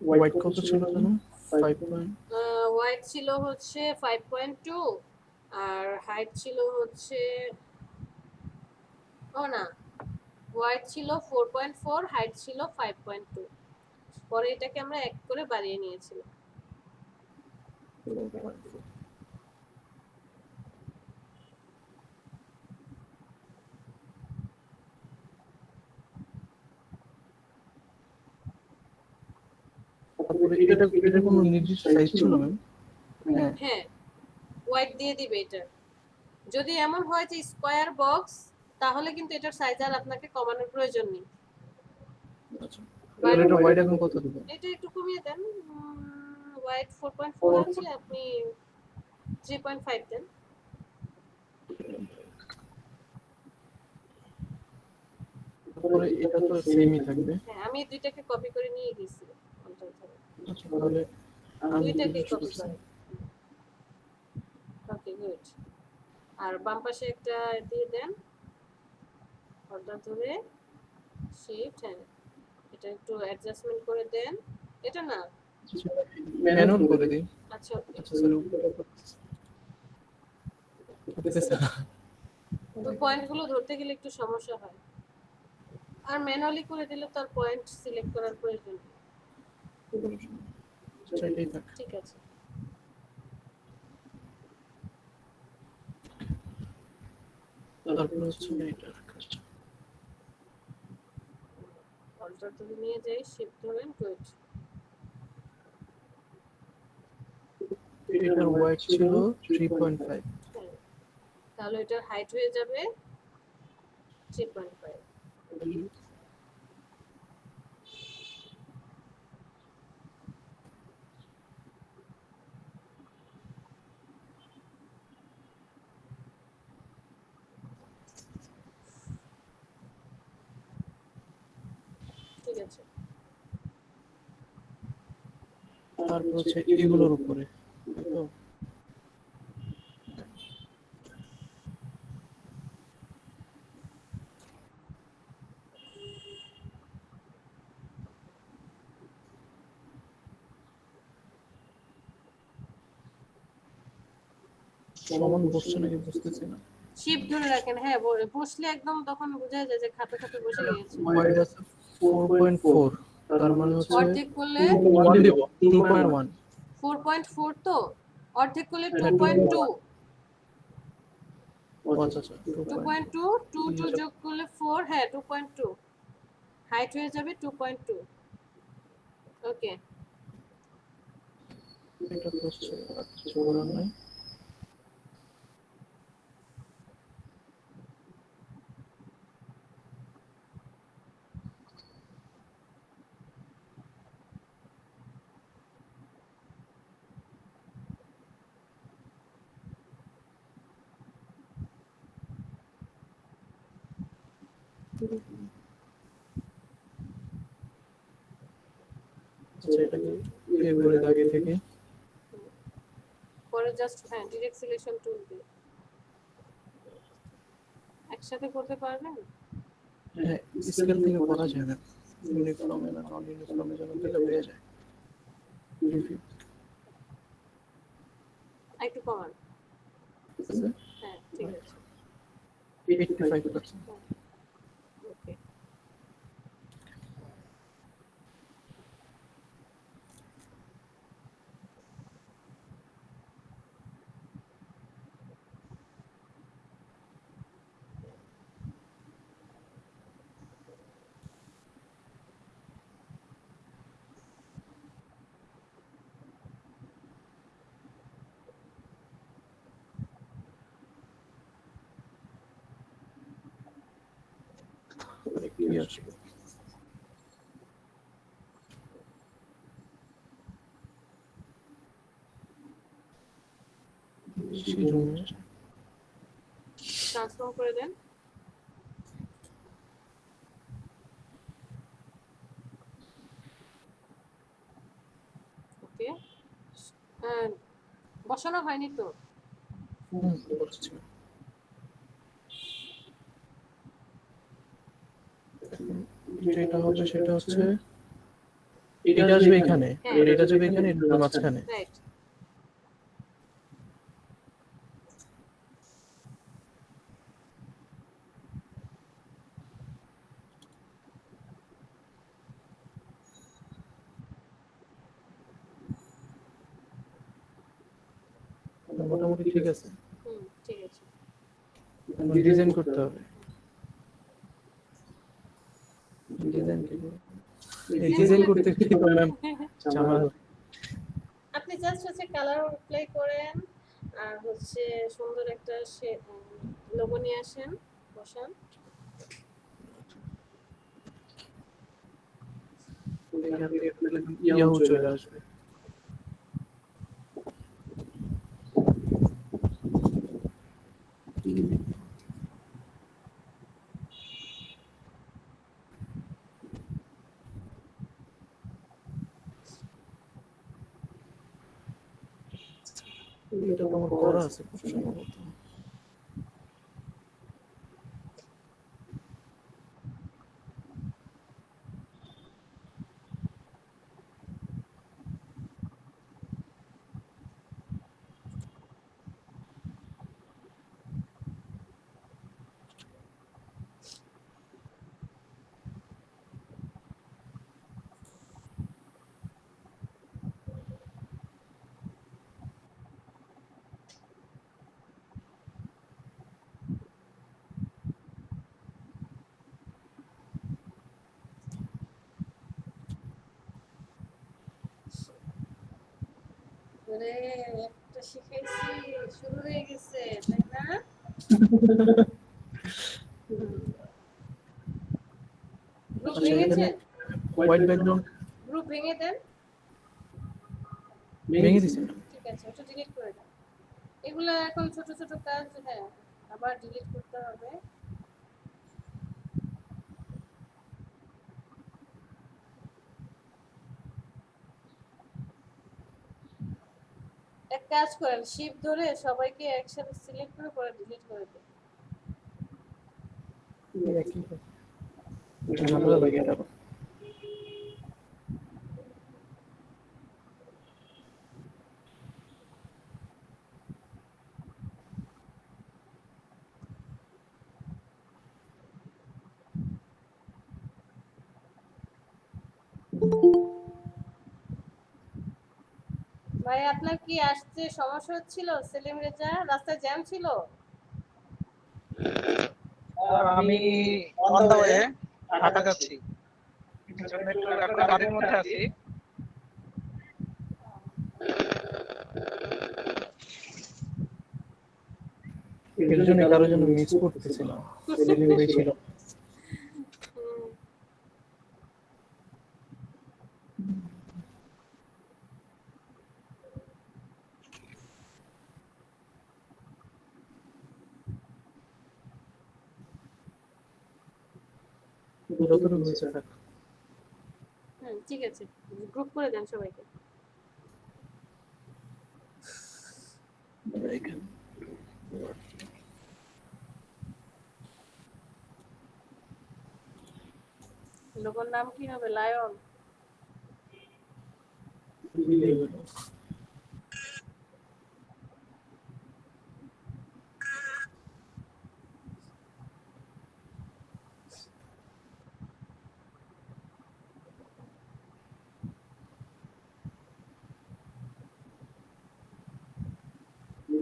হোয়াইট কত ছিল জানো? 5 পয়েন্ট।
ওয়াইড ছিল হচ্ছে 5.2, আর হাইট ছিল হচ্ছে, ও না, ওয়াইড ছিল 4.4, হাইট ছিল 5.2। পরে এটাকে আমরা এক করে বাড়িয়ে নিয়েছিলাম।
তারপরে এটা কোনো নির্দিষ্ট সাইজ ছিল ম্যাম? হ্যাঁ।
হ্যাঁ, ওয়াইড দিয়ে দিবে এটা। যদি এমন হয় যে স্কয়ার বক্স, তাহলে কিন্তু এটার সাইজ আর আপনাকে কমানোর প্রয়োজন নেই।
আচ্ছা। এটা হোয়াইট এখন কত দিব?
এটা একটু কমিয়ে দেন। ওয়াইড 4.4 আছে, আপনি 3.5 দেন।
তারপরে এটা তো সেমই থাকবে।
হ্যাঁ, আমি দুইটাকে কপি করে নিয়ে গেছি।
আচ্ছা, তাহলে আমি
দুইটাকে কপি করে। ওকে, গুড। আর বাম পাশে একটা দিয়ে দেন, অর্ডার ধরে শিফট। হ্যাঁ, এটা একটু অ্যাডজাস্টমেন্ট করে দেন। এটা না,
ম্যানুয়াল করে দিই।
আচ্ছা
আচ্ছা স্যার।
তো পয়েন্টগুলো ধরতে গেলে একটু সমস্যা হয়, আর ম্যানুয়ালি করে দিলে তার পয়েন্ট সিলেক্ট করার প্রয়োজন নেই।
সেটাই থাক।
ঠিক আছে।
তারপরে হচ্ছে এটা কাজটা।
অল্টার ধরে নিয়ে যাই, শিফট ধরেন, গুড।
এটার হোয়াইট ছিল 3.5।
হ্যাঁ, তাহলে এটার হাইট হয়ে যাবে 3.5। ঠিক আছে।
তারপর হচ্ছে এগুলোর উপরে, তাই তো? সমান বসছে নাকি বুঝতেছি না।
শিফট ধরে রাখেন। হ্যাঁ, বসলে একদম তখন বোঝা যায় যে খাপে খাপে বসে গিয়েছে।
হোয়াইট আছে 4.4 তার মানে হচ্ছে
অর্ধেক করলে
1 দেব 2.1
4.4 তো অর্ধেক করলে
এটা
2.2
আচ্ছা আচ্ছা
2.2 2 2 যোগ করলে 4 হ্যাঁ 2.2 হাইট হয়ে যাবে 2.2 ওকে
এটা তো হচ্ছে কিছু বলার নাই আচ্ছা এটাকে এ করে আগে থেকে
পরে জাস্ট হ্যাঁ ডিরেক্ট সিলেকশন টুল দিয়ে একসাথে করতে পারবেন
হ্যাঁ স্কেল থেকে করা যায় না ইউনিফর্মে না নন ইউনিফর্মে যখন দিলে হয়ে যায়
একটু কমান হ্যাঁ ঠিক আছে
85%
ওকে
ক্লিয়ার
ট্রান্সফর্ম করে দেন ওকে বসানো হয়নি তো
যেটা হবে সেটা হচ্ছে এটা আসবে এখানে আর এটা যাবে এখানে এর মাঝখানে
রাইট
মোটামুটি ঠিক আছে
ঠিক আছে
ডিজাইন করতে হবে ডিজাইন করতে কি ম্যাম ঝামেলা
আপনি জাস্ট হচ্ছে কালার অ্যাপ্লাই করেন আর হচ্ছে সুন্দর একটা লোগো নিয়ে আসেন বসান
ইয়াহু চলে আসবে এটা আমার করা আছে খুব সম্ভবত
ওরে একটা শিখাইছি শুরু হয়ে গেছে তাই না গ্রুপ ভেঙেছেন
হোয়াইট ব্যাকগ্রাউন্ড
গ্রুপ ভেঙে দেন
ভেঙে দিছি
ঠিক আছে ওটা ডিলিট করে দেন এগুলা এখন ছোট ছোট কাজ হ্যাঁ আবার ডিলিট করতে হবে এক কাজ করেন শিফট ধরে সবাইকে একসাথে সিলেক্ট করে পরে ডিলিট করে দেন
একই ঝামেলা লাগে এটা
ভাই আপনার কি আসতে সমস্যা হচ্ছিল? সেলিম রেজা, রাস্তায় জ্যাম ছিল?
আমি অন দা ওয়ে ঢাকা যাচ্ছি, এর জন্য একটু এখন গাড়ির মধ্যে আছি।
এর জন্য কারোর জন্য মিস করতেছিলাম, সেলিম ভাই ছিল।
হুম,
যতটুকু হয়েছে থাক।
ঠিক আছে, গ্রুপ করে দেন সবাইকে। লোকের নাম কি হবে? লায়ন?
দিলেই হলো।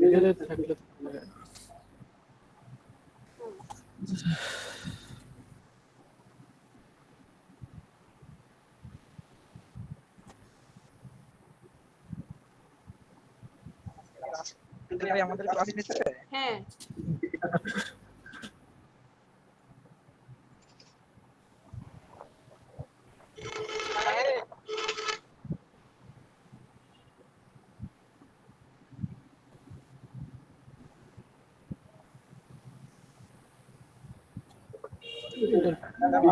নিজেদের থাকলে
ভাই আমাদের ক্লাস নিচ্ছে।
হ্যাঁ,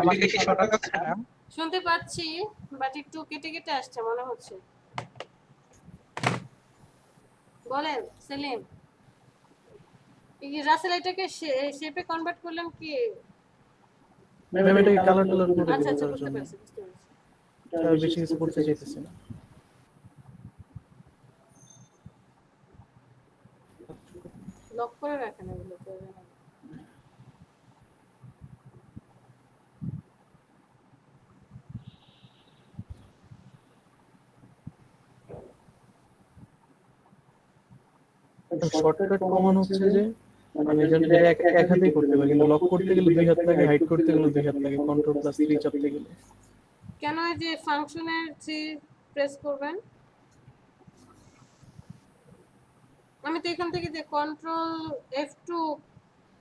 আমাকে কি শোনা যাচ্ছে না?
শুনতে পাচ্ছি, বাট একটু কেটে কেটে আসছে মনে হচ্ছে। বলেন সেলিম, এই যে রাসেল এটাকে শেপে কনভার্ট করলেন কি?
ম্যাম এটাকে কালার টালার করে
আচ্ছা
দিব
আচ্ছা,
তার
বুঝতে
জন্য।
পারছি বুঝতে পারছি।
আর বেশি কিছু করতে চাইতেছি না।
লক করে রাখেন এগুলো তো।
শর্টকাট কমান হচ্ছে যে মানে যেটা এক এক হাতেই করতে পারি, কিন্তু লক করতে গেলে দুই হাত লাগে, হাইড করতে গেলে দুই হাত লাগে, কন্ট্রোল প্লাস 3 চাপতে গেলে।
কেন এই যে ফাংশনের 3 প্রেস করবেন? আমি তো এখান থেকে যে control F2,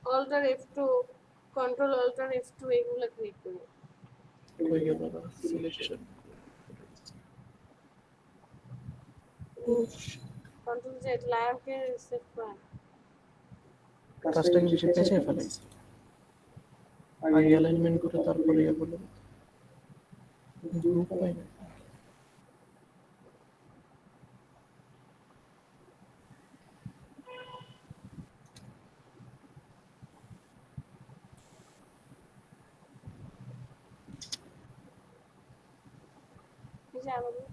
alter F2, control alter F2 এগুলো ক্লিক করি।
হয়ে গেল সিলেকশন।
কন্ট্রোল জেড লায়নকে সেভ করেন।
কাজটা কি বেশি পেঁচে ফেলাইছে, আগে অ্যালাইনমেন্ট করে তারপরে ইয়ে বলে গ্রুপ পাই না।
এই যে আমাদের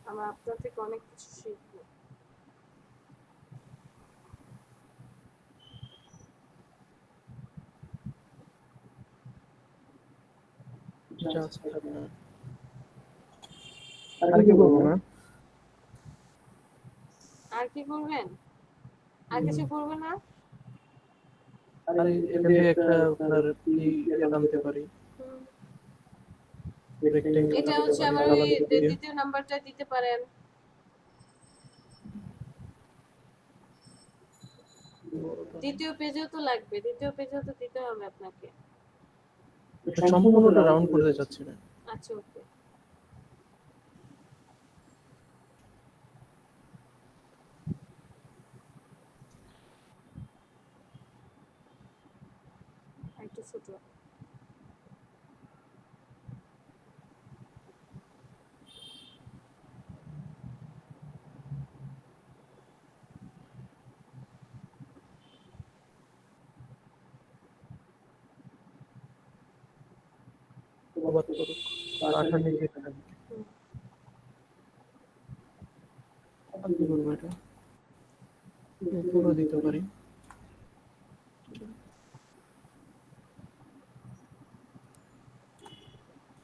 আমরা আপনার থেকে অনেক কিছু শিখবো।
জাস্ট না আর কি বলবো না।
আর কি করবেন? আর কিছু করবেন না?
আর এখান থেকে একটা আপনার আনতে পারি,
হুম।
রেক্টেঙ্গেল
এটা হচ্ছে আমার ওই দ্বিতীয় নাম্বারটা দিতে পারেন। দ্বিতীয় পেজেও তো লাগবে, দ্বিতীয় পেজেও তো দিতে হবে আপনাকে।
সম্পূর্ণটা রাউন্ড করতে চাচ্ছি না।
আচ্ছা ওকে। একটু ছোট।
বাদ করুক, আঠার নিচে থাকবে। আর কি বলবো, এটা পুরো দিতে পারি।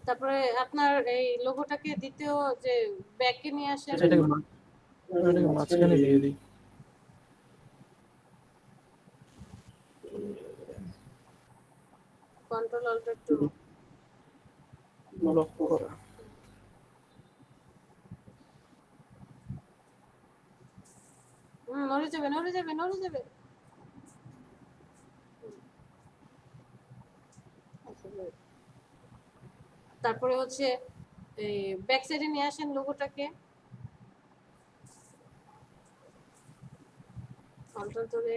তারপরে আপনার এই লোগোটাকে দ্বিতীয় যে ব্যাকে নিয়ে আসেন।
আচ্ছা, এটাকে মাঝখানে দিয়ে দিই।
Control alter two.
লক করা।
নড়ে যাবে নড়ে যাবে নড়ে যাবে। তারপরে হচ্ছে এই ব্যাক সাইডে নিয়ে আসেন লোগোটাকে, অল্টার ধরে,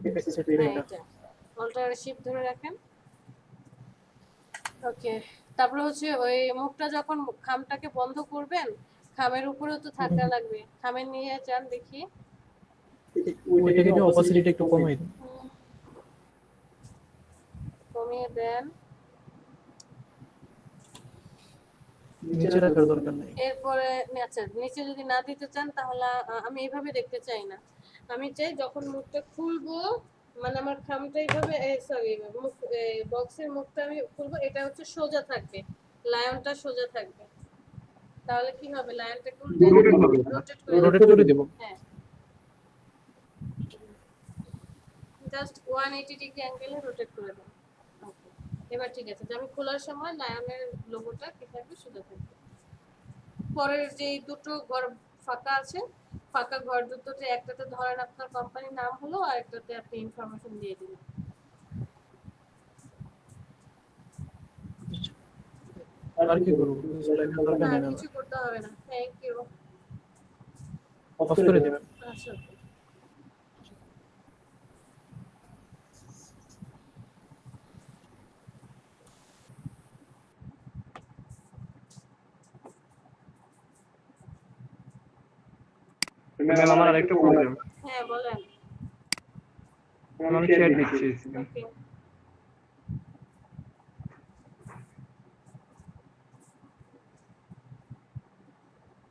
এটা অল্টার শিফট ধরে রাখেন। ওকে, তারপরে হচ্ছে ওই মুখটা যখন খামটাকে বন্ধ করবেন, খামের উপরেও তো থাকা লাগবে, খামে নিয়ে যান দেখি।
ওইটাকে যে অপাসিটিটা একটু কমাই দিন।
কমিয়ে দেন।
নিচে রাখার দরকার নেই।
এরপরে আচ্ছা, নিচে যদি না দিতে চান তাহলে আমি এইভাবে দেখতে চাই না, আমি চাই যখন মুখটা খুলবো, মানে আমার খামটা এইভাবে, সরি মুখ, বক্সের মুখটা আমি খুলবো, এটা হচ্ছে সোজা থাকবে, লায়নটা সোজা থাকবে। তাহলে কি হবে, লায়নটাকে উল্টে
রোটেট করে দেব।
হ্যাঁ, জাস্ট 180 ডিগ্রি অ্যাঙ্গেলে রোটেট করে দেন। ওকে, এবার ঠিক আছে, যে আমি খোলার সময় লায়নের লোগোটা কি থাকবে, সোজা থাকবে। পরের যে দুটো ঘর ফাঁকা আছে, ফাঁকা ঘর দুটোতে একটাতে ধরেন আপনার কোম্পানির নাম হলো, আর একটাতে আপনি ইনফরমেশন দিয়ে দিলেন।
আর কি করব? দরকার নেই না,
কিছু করতে হবে না। Thank you.
অফ করে দেবেন।
আচ্ছা,
ম্যাম আমার আরেকটা প্রবলেম,
হ্যাঁ বলেন।
আমি চ্যাট দিচ্ছি।
ওকে,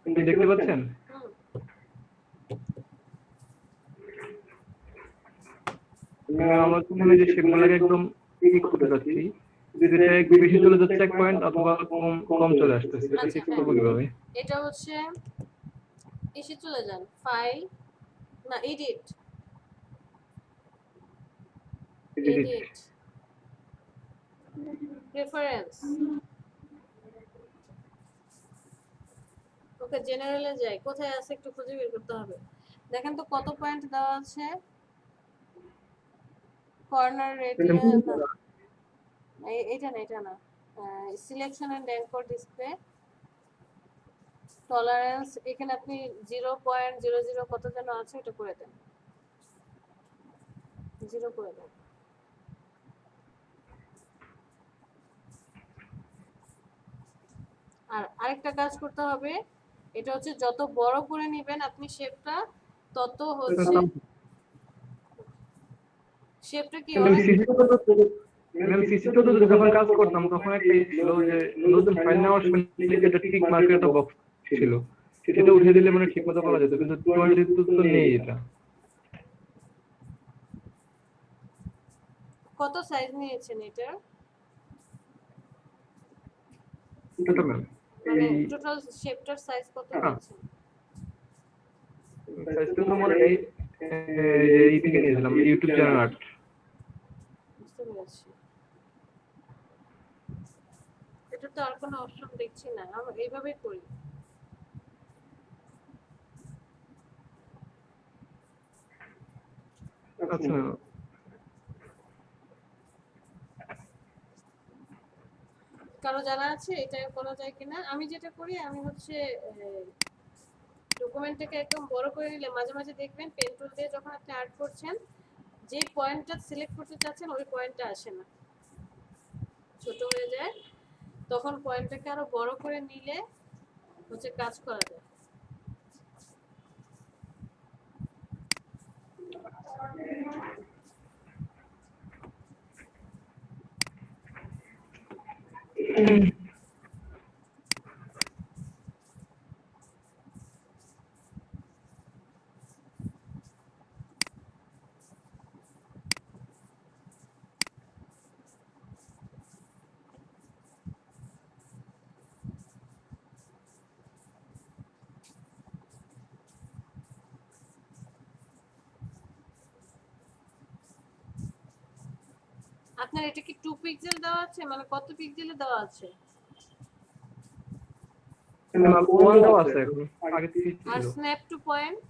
আপনি দেখতে পাচ্ছেন? ম্যাম আমার এখানে যে শেপগুলোকে একদম ঠিক করতে যাচ্ছি, যেটা একটু বেশি চলে যাচ্ছে এক পয়েন্ট, অথবা কম কম চলে আসতেছে, এটা ঠিক করবো কিভাবে?
এটা হচ্ছে এসে চলে যান, ফাইল না এডিট, এডিট প্রেফারেন্স, ওকে জেনারেলে যাই, কোথায় আছে একটু খুঁজে বের করতে হবে। দেখেন তো কত পয়েন্ট দেওয়া আছে, কর্নার রেডিয়াস, এটা না এটা না, selection and anchor display, tolerance, এখানে আপনি 0.00 কত যেন আছে, এটা করে দেন, 0 করে দেন। আর আরেকটা কাজ করতে হবে, এটা হচ্ছে যত বড় করে নেবেন আপনি শেপটা, তত হচ্ছে শেপটা কি হয়।
ম্যাম সিসিতে তো যখন কাজ করতাম তখন একটা ছিল যে নতুন ফাইল নেওয়ার সময় একটা টিক মার্কের একটা বক্স ছিল, সেটা উঠে দিলে মানে ঠিকমতো করা যেত, কিন্তু 20 তো নেই এটা।
কত সাইজ নিয়েছেন এটা,
এটা ম্যাম
মানে টোটাল শেপটার সাইজ কত নিয়েছেন?
সাইজ তো আমার এই থেকে নিয়েছিলাম, ইউটিউব চ্যানেল আর্ট।
বুঝতে পেরেছি, এটা তো আর কোনো অপশন দেখছি না, আমরা এইভাবেই করি।
আচ্ছা
কারো জানা আছে এটা করা যায় কিনা? আমি যেটা করি, আমি হচ্ছে ডকুমেন্টটাকে একদম বড় করে নিলে মাঝে মাঝে দেখবেন পেন টুল দিয়ে যখন আপনি আর্ট করছেন, যে পয়েন্টটা সিলেক্ট করতে চাচ্ছেন ওই পয়েন্টটা আসে না, ছোট হয়ে যায়, তখন পয়েন্টটাকে আরো বড় করে নিলে হচ্ছে কাজ করা যায়। আপনার এটা কি 2 পিক্সেল দেওয়া আছে, মানে কত পিক্সেলে দেওয়া আছে?
না, ওয়ান দেওয়া আছে এখন, আগে 3
আর
ছিল।
Snap to point?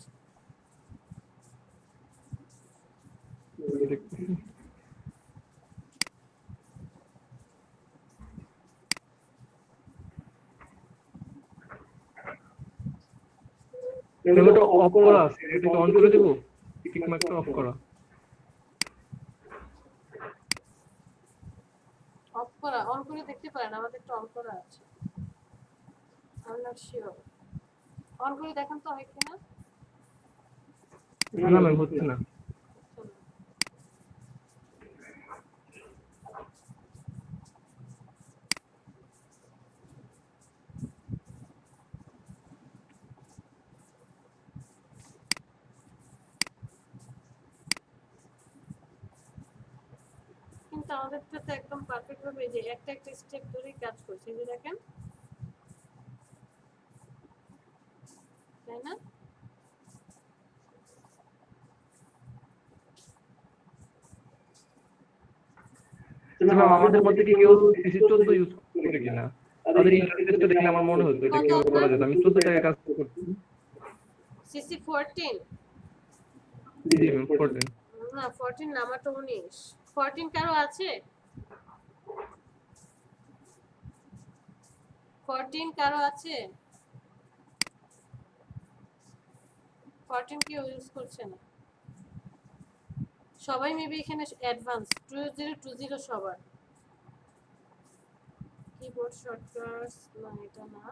এগুলো অফ করা আছে, এটা অন করে দেবো, টিক মার্কটা অফ করা।
অফ করা, অন করে দেখতে পারেন, আমাদের তো অন করা আছে। I am not sure, on করে দেখেন তো হয় কিনা।
না ম্যাম, হচ্ছে না।
কিন্তু আমাদেরটা তো একদম পারফেক্ট ভাবে এই যে একটা একটা স্টেপ ধরেই কাজ করছে, এই যে দেখেন, তাই না?
ম্যাম, আমাদের মধ্যে কি কেউ CC14 ইউজ করে কিনা? তাদের ইন্টারফেসটা দেখলে আমার মনে হতো এটা কিভাবে করা যেত। আমি 14 টাকা কাজ করছি।
সিসি 14?
জি ম্যাম, 14।
না 14 না, আমারটা 19। 14 কারো আছে? 14 কারো আছে? 14 কেউ ইউজ করছে না, সবাই মেবি এখানে অ্যাডভান্স 2020 সবার কিবোর্ড শর্টকাটস। না এটা না,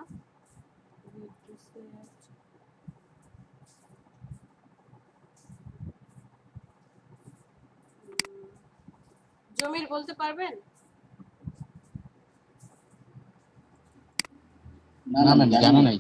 জমির বলতে পারবেন?
না ম্যাম, জানা নাই।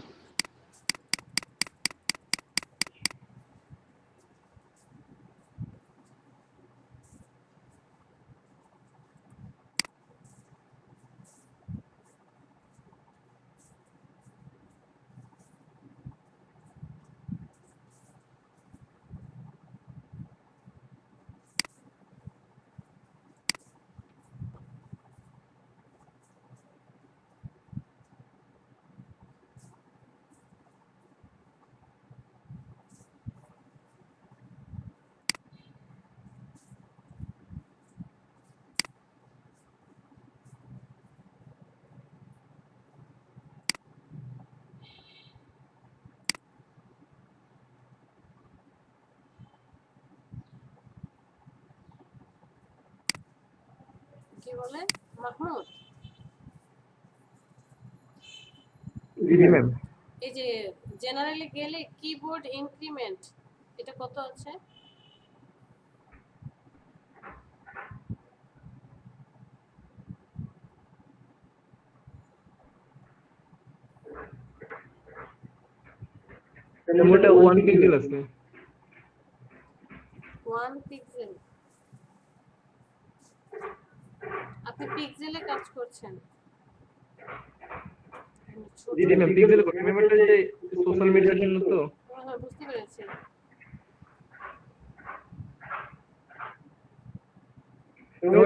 কি বলে মাহমুদ?
জি ম্যাম।
এই যে জেনারেলি গেলে কিবোর্ড ইনক্রিমেন্ট এটা কত আছে?
ওটা 1 পিক্সেল আছে।
1 পিক্সেল? আপনি পিক্সেলে কাজ করছেন?
জি ম্যাম, পিক্সেলে করছি ম্যাম, এটা যে সোশ্যাল মিডিয়ার জন্য তো।
হ্যাঁ বুঝতে পেরেছি।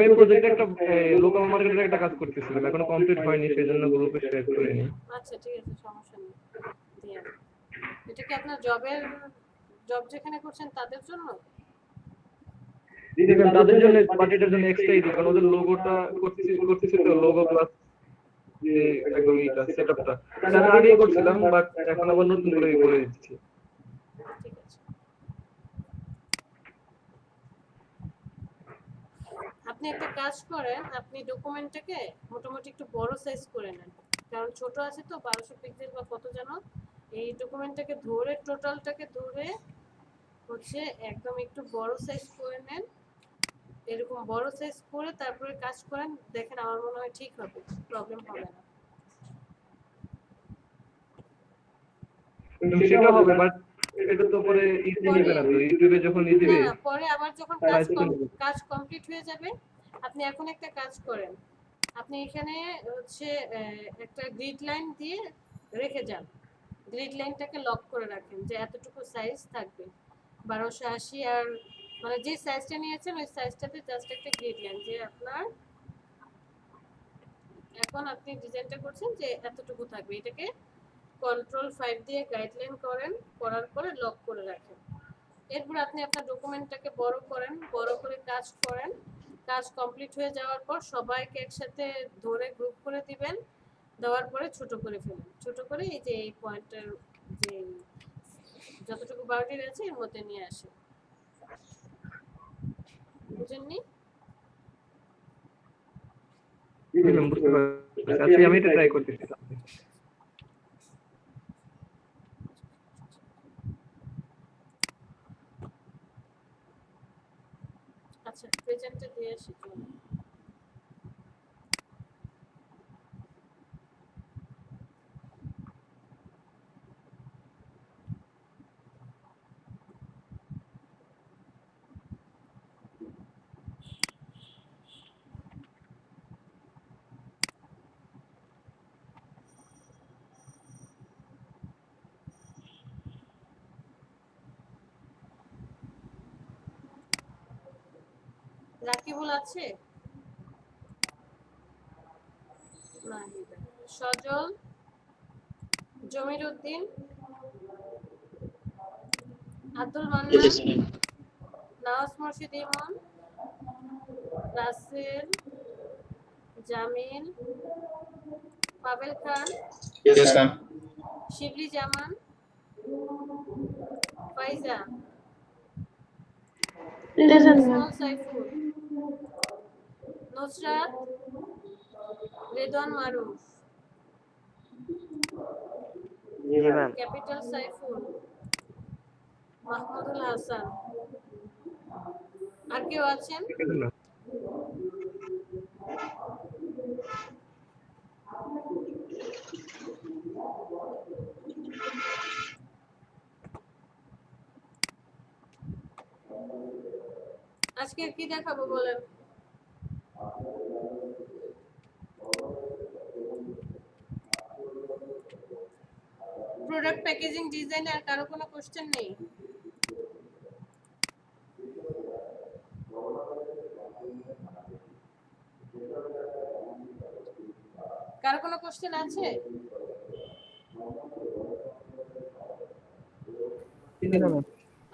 এই প্রজেক্টে একটা লোকাল মার্কেটের একটা কাজ করতেছিলাম, এখনো কমপ্লিট হয়নি, সেজন্য গ্রুপে শেয়ার করে নি।
আচ্ছা ঠিক আছে, সমস্যা নেই, দিয়ে এটা কি আপনার জব যেখানে করছেন তাদের জন্য?
জি ম্যাম, তাদের জন্য, বাট এটার জন্য এক্সট্রা দিই, কারণ ওদের লোগোটা করতেছি তো, লোগো প্লাস যে একদম এটা সেটআপটা আমি আগে করছিলাম, বাট এখন আবার নতুন করে করে দিচ্ছি।
ঠিক আছে, আপনি একটা কাজ করেন, আপনি ডকুমেন্টটাকে মোটামুটি একটু বড় সাইজ করে নেন, কারণ ছোট আছে তো 1200 পিক্সেল বা কত জানো। এই ডকুমেন্টটাকে ধরে টোটালটাকে ধরে হচ্ছে একদম একটু বড় সাইজ করে নেন, এরকম বড় সাইজ করে তারপরে কাজ করেন, দেখেন আমার মনে হয় ঠিক হবে, প্রবলেম হবে না।
সেটা হবে, বাট এটা তো পরে ইজি নেবে না তো, ইউটিউবে যখন দিবে
না পরে আবার যখন কাজ কমপ্লিট হয়ে যাবে, আপনি এখন একটা কাজ করেন, আপনি এখানে হচ্ছে একটা গ্রিড লাইন দিয়ে রেখে যান, গ্রিড লাইনটাকে লক করে রাখেন যে এতটুকু সাইজ থাকবে, 1280 আর মানে যে সাইজটা নিয়েছেন ওই সাইজটাতে জাস্ট একটা গাইডলাইন যে আপনার এখন আপনি ডিজাইনটা করছেন যে এতটুকু থাকবে, এটাকে Ctrl+5 দিয়ে গাইডলাইন করেন, করার পরে লক করে রাখেন। এরপর আপনি আপনার ডকুমেন্টটাকে বড় করেন, বড় করে কাজ করেন। কাজ কমপ্লিট হয়ে যাওয়ার পর সবাইকে একসাথে ধরে গ্রুপ করে দিবেন, দেওয়ার পরে ছোট করে ফেলেন। ছোট করে এই যে এই পয়েন্টের যে যতটুকু বাউন্ডারি আছে এর মধ্যে নিয়ে আসেন। বুঝেননি?
জি ম্যাম, বুঝতে পারছি। আচ্ছা, আমি এটা ট্রাই করতেছি।
আচ্ছা, প্রেজেন্টটা দিয়ে আসি চলুন। রাকিবুল আছে? নাহিদা, সজল, জমির উদ্দিন, আব্দুল মান্নান, নওয়াজ মুর্শিদ ইমন, রাসেল, জামিল, পাবেল খান,
Yes, ma'am.
শিবলি জামান, ফাইজা, ইসমাইল সাইফুল, নুসরাত, রেদওয়ান মারুফ,
জি ম্যাম।
ক্যাপিটাল সাইফুল, মাহমুদুল হাসান। আর কেউ আছেন? আজকে কি দেখাবো বলেন? Product packaging design. আর কারো কোনো কোশ্চেন নেই? কারো কোনো কোশ্চেন আছে?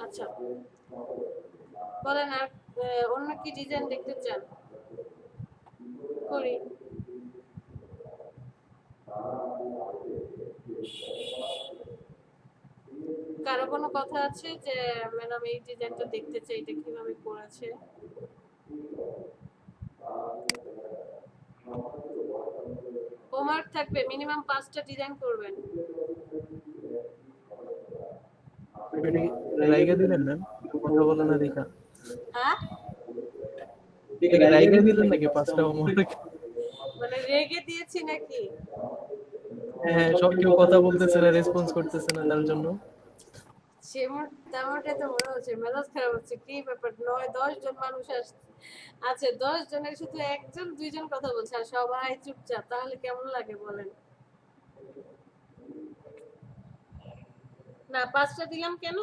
আচ্ছা, বলেন। আর অন্য কি ডিজাইন দেখতে চান? করি। কারো কোনো কথা আছে যে ম্যাডাম এই ডিজাইনটা দেখতে চাই, এটা কিভাবে করেছে? হোমওয়ার্ক থাকবে, মিনিমাম 5টা ডিজাইন করবেন।
রাইগা দিলেন না, কথা বলে না দেখা।
হ্যাঁ,
রাইগা দিলেন নাকি 5টা হোমওয়ার্ক?
মানে রেগে দিয়েছি নাকি?
হ্যাঁ, সব কেউ কথা বলতেছে না, রেসপন্স করতেছে না, তার জন্য।
তেমনটাই তো মনে হচ্ছে, মেজাজ খারাপ হচ্ছে। কি ব্যাপার, 9-10 জন মানুষ আছে, 10 জনের শুধু 1-2 জন কথা বলছে আর সবাই চুপচাপ, তাহলে কেমন লাগে বলেন? না, 5টা দিলাম কেন?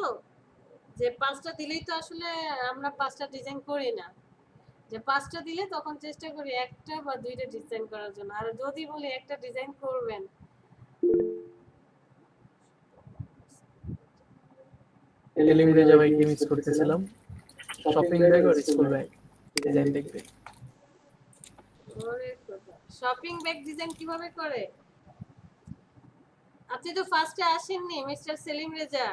যে 5টা দিলেই তো আসলে আমরা 5টা ডিজাইন করি না। যে 5টা দিলে তখন চেষ্টা করি 1টা বা 2টা ডিজাইন করার জন্য। আর যদি বলি একটা ডিজাইন করবেন,
এলিমিনে সবাইকে মিস করতেছিলাম। শপিং ব্যাগ আর স্কুল ব্যাগ ডিজাইন দেখতে।
শপিং ব্যাগ ডিজাইন কিভাবে করে? আপনি তো ফার্স্টে আসেননি মিস্টার সেলিম রেজা।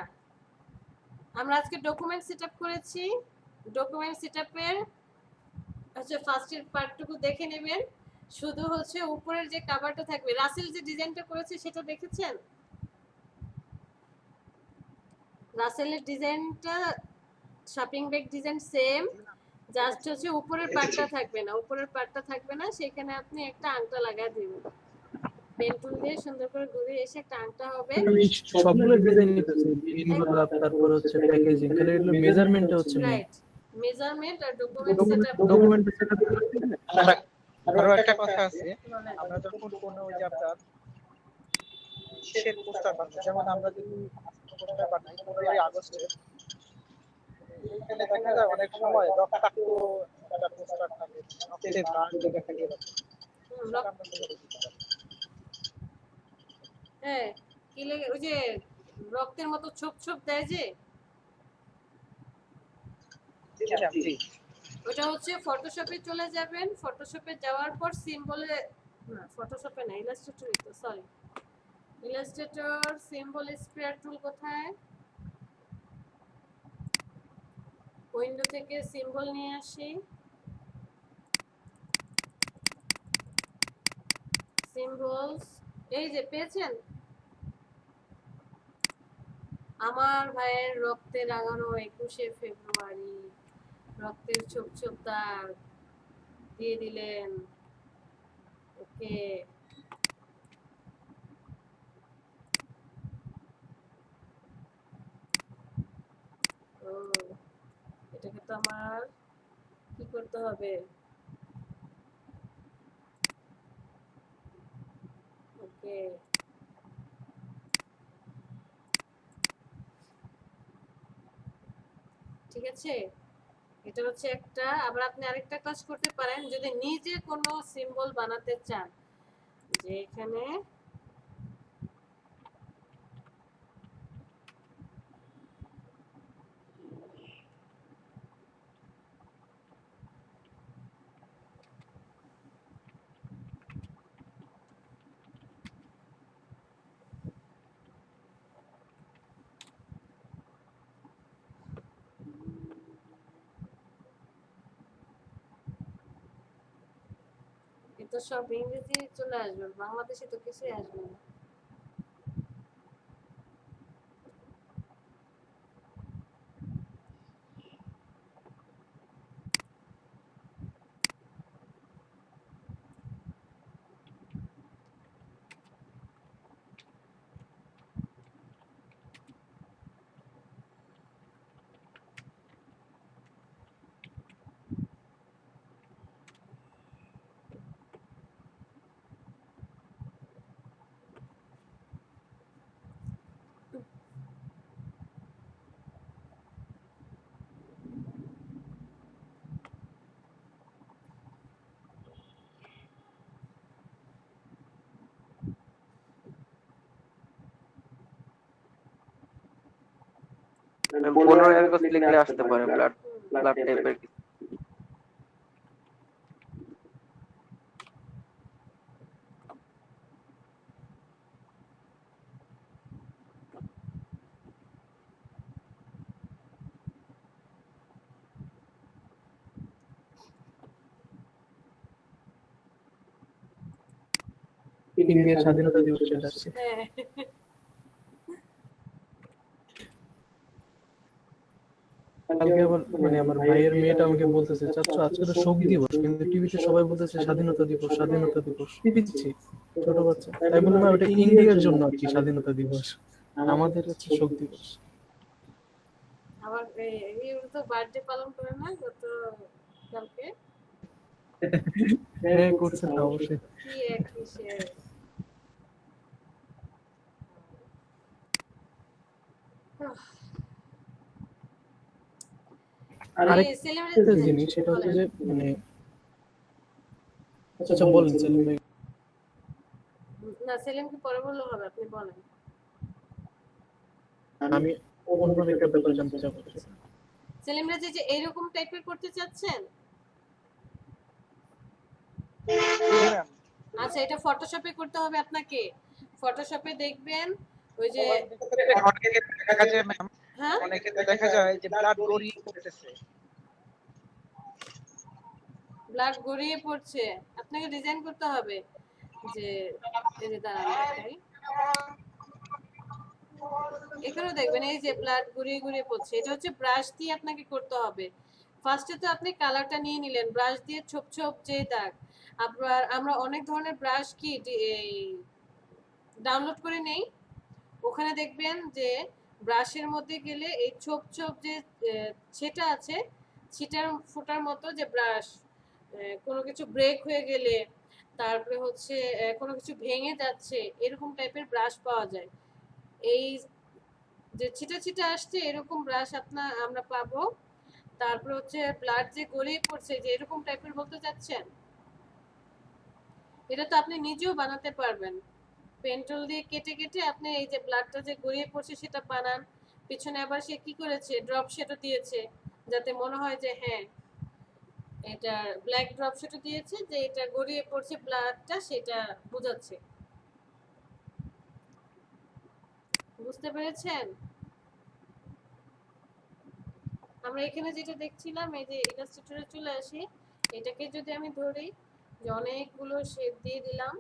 আমরা আজকে ডকুমেন্ট সেটআপ করেছি। ডকুমেন্ট সেটআপের হচ্ছে ফার্স্টের পার্টটুকু দেখে নেবেন। শুধু হচ্ছে উপরের যে কভারটা থাকবে, রাসেল যে ডিজাইনটা করেছে সেটা দেখেছেন? রাসেলের ডিজাইনটা shopping bag design same, just হচ্ছে উপরের পার্টটা থাকবে না। উপরের পার্টটা থাকবে না, সেখানে আপনি একটা আংটা লাগায় দিবেন। পেন টুল দিয়ে সুন্দর করে ঘুরিয়ে এসে একটা আংটা হবে।
সবগুলো ডিজাইন নিতেছে, পিন গুলো, তারপর হচ্ছে প্যাকেজিং, খালি এগুলো মেজারমেন্টটা হচ্ছে
রাইট, মেজারমেন্ট আর ডকুমেন্ট সেটআপ।
Document setup.
আরো একটা কথা আছে, আমরা যখন কোনো ওই যে আপনার শেড পোস্টার বানাই, যেমন আমরা যদি পোস্টার বানাই 15 আগস্টে, এখানে দেখা যায় অনেক সময় রক্তাক্ত একটা পোস্টার থাকে, রক্তের দাগ দেখা দিয়ে রাখে। সেটা আমরা কিভাবে দিতে পারি?
হ্যাঁ, কি লেগে ওই যে রক্তের মতো ছোপ ছোপ দেয় যে,
জি ম্যাম, জি।
ওটা হচ্ছে ফটোশপে চলে যাবেন। ফটোশপে যাওয়ার পর সিম্বলে, না ফটোশপে না, ইলাস্ট্রেটর, তো সরি, ইলাস্ট্রেটর সিম্বল স্প্রেয়ার টুল কোথায়? উইন্ডো থেকে সিম্বল নিয়ে আসি, সিম্বলস, এই যে পেয়েছেন? আমার ভাইয়ের রক্তে রাঙানো 21শে ফেব্রুয়ারি, রক্তের ছোপ ছোপ দাগ দিয়ে দিলেন। ওকে, ও এটাকে তো আমার কি করতে হবে? ওকে, ঠিক আছে। এটা হচ্ছে একটা। আবার আপনি আরেকটা কাজ করতে পারেন, যদি নিজে কোনো সিম্বল বানাতে চান, যে এখানে এটা সব ইংরেজি চলে আসবে, বাংলাদেশে তো কিছুই আসবে না।
ম্যাম 15 আগস্ট লিখলে আসতে পারে, ব্লাড ব্লাড টাইপের।
ইন্ডিয়ার স্বাধীনতা দিবস চলে আসছে।
হ্যাঁ,
কালকে আবার মানে আমার ভাইয়ের মেয়েটা আমাকে বলতেছে, চাচ্চু আজকে তো শোক দিবস, কিন্তু টিভিতে সবাই বলতেছে স্বাধীনতা দিবস, স্বাধীনতা দিবস। পিচ্ছি ছোট বাচ্চা, তাই বললাম না ওটা ইন্ডিয়ার জন্য আর কি স্বাধীনতা দিবস, আমাদের হচ্ছে শোক দিবস।
আবার এই তো বার্থডে পালন করে না গত কালকে?
হ্যাঁ করছে না অবশ্যই।
কি এক কিসের
আরেকটা
সেলিব্রেট
জিনিস সেটা হচ্ছে যে মানে, আচ্ছা বলেন সেলিম ভাই।
না, সেলিমকে পরে বললে হবে, আপনি বলেন।
আমি অন্য একটা ব্যাপার জানতে চাবো।
সেলিমরা যে এইরকম টাইপের করতে চাচ্ছেন, আচ্ছা এটা ফটোশপে করতে হবে আপনাকে। ফটোশপে দেখবেন ওই যে,
অনেকে দেখা যায় ম্যাম,
হ্যাঁ
অনেকে দেখা যায় যে ব্লাড গড়িয়ে পড়তেছে।
ব্লাড গড়িয়ে পড়ছে, আপনাকে ডিজাইন করতে হবে যে, এই যে দাঁড়ান দেখাই, এখানেও দেখবেন এই যে ব্লাড গড়িয়ে গড়িয়ে পড়ছে, এটা হচ্ছে ব্রাশ দিয়ে আপনাকে করতে হবে। ফার্স্টে তো আপনি কালারটা নিয়ে নিলেন, ব্রাশ দিয়ে ছোপ ছোপ যে দাগ, আবার আমরা অনেক ধরনের ব্রাশ কি এই ডাউনলোড করে নেই, ওখানে দেখবেন যে ব্রাশের মধ্যে গেলে এই ছোপ ছোপ যে ছেটা আছে, ছিটার ফোটার মতো যে ব্রাশ, কোনো কিছু ব্রেক হয়ে গেলে, তারপরে হচ্ছে কোনো কিছু ভেঙে যাচ্ছে, এরকম টাইপের ব্রাশ পাওয়া যায়। এই যে ছিটা ছিটা আসছে এরকম ব্রাশ আমরা পাবো। তারপর হচ্ছে ব্লাড যে গড়িয়ে পড়ছে, যে এরকম টাইপের বলতে চাচ্ছেন, এটা তো আপনি নিজেও বানাতে পারবেন। পেন্টুল দিয়ে কেটে কেটে আপনি এই যে ব্লাডটা যে গড়িয়ে পড়ছে সেটা বানান। পিছনে আবার সে কি করেছে, ড্রপ শেডও দিয়েছে, যাতে মনে হয় যে হ্যাঁ এটা ব্ল্যাক ড্রপ শেডও দিয়েছে, যে এটা গড়িয়ে পড়ছে ব্লাডটা, সেটা বোঝাচ্ছে। বুঝতে পেরেছেন? আমরা এখানে যেটা দেখছিলাম, এই যে ইলাস্ট্রেটরে চলে আসি, এটাকে যদি আমি ধরি, যে অনেকগুলো শেপ দিয়ে দিলাম,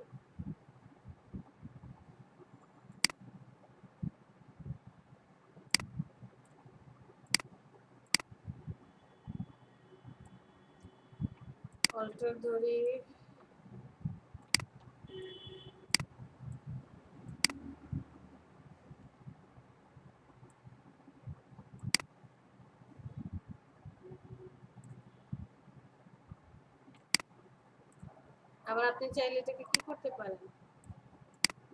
অল্টার ধরি, আবার আপনি চাইলে এটাকে কি করতে পারেন,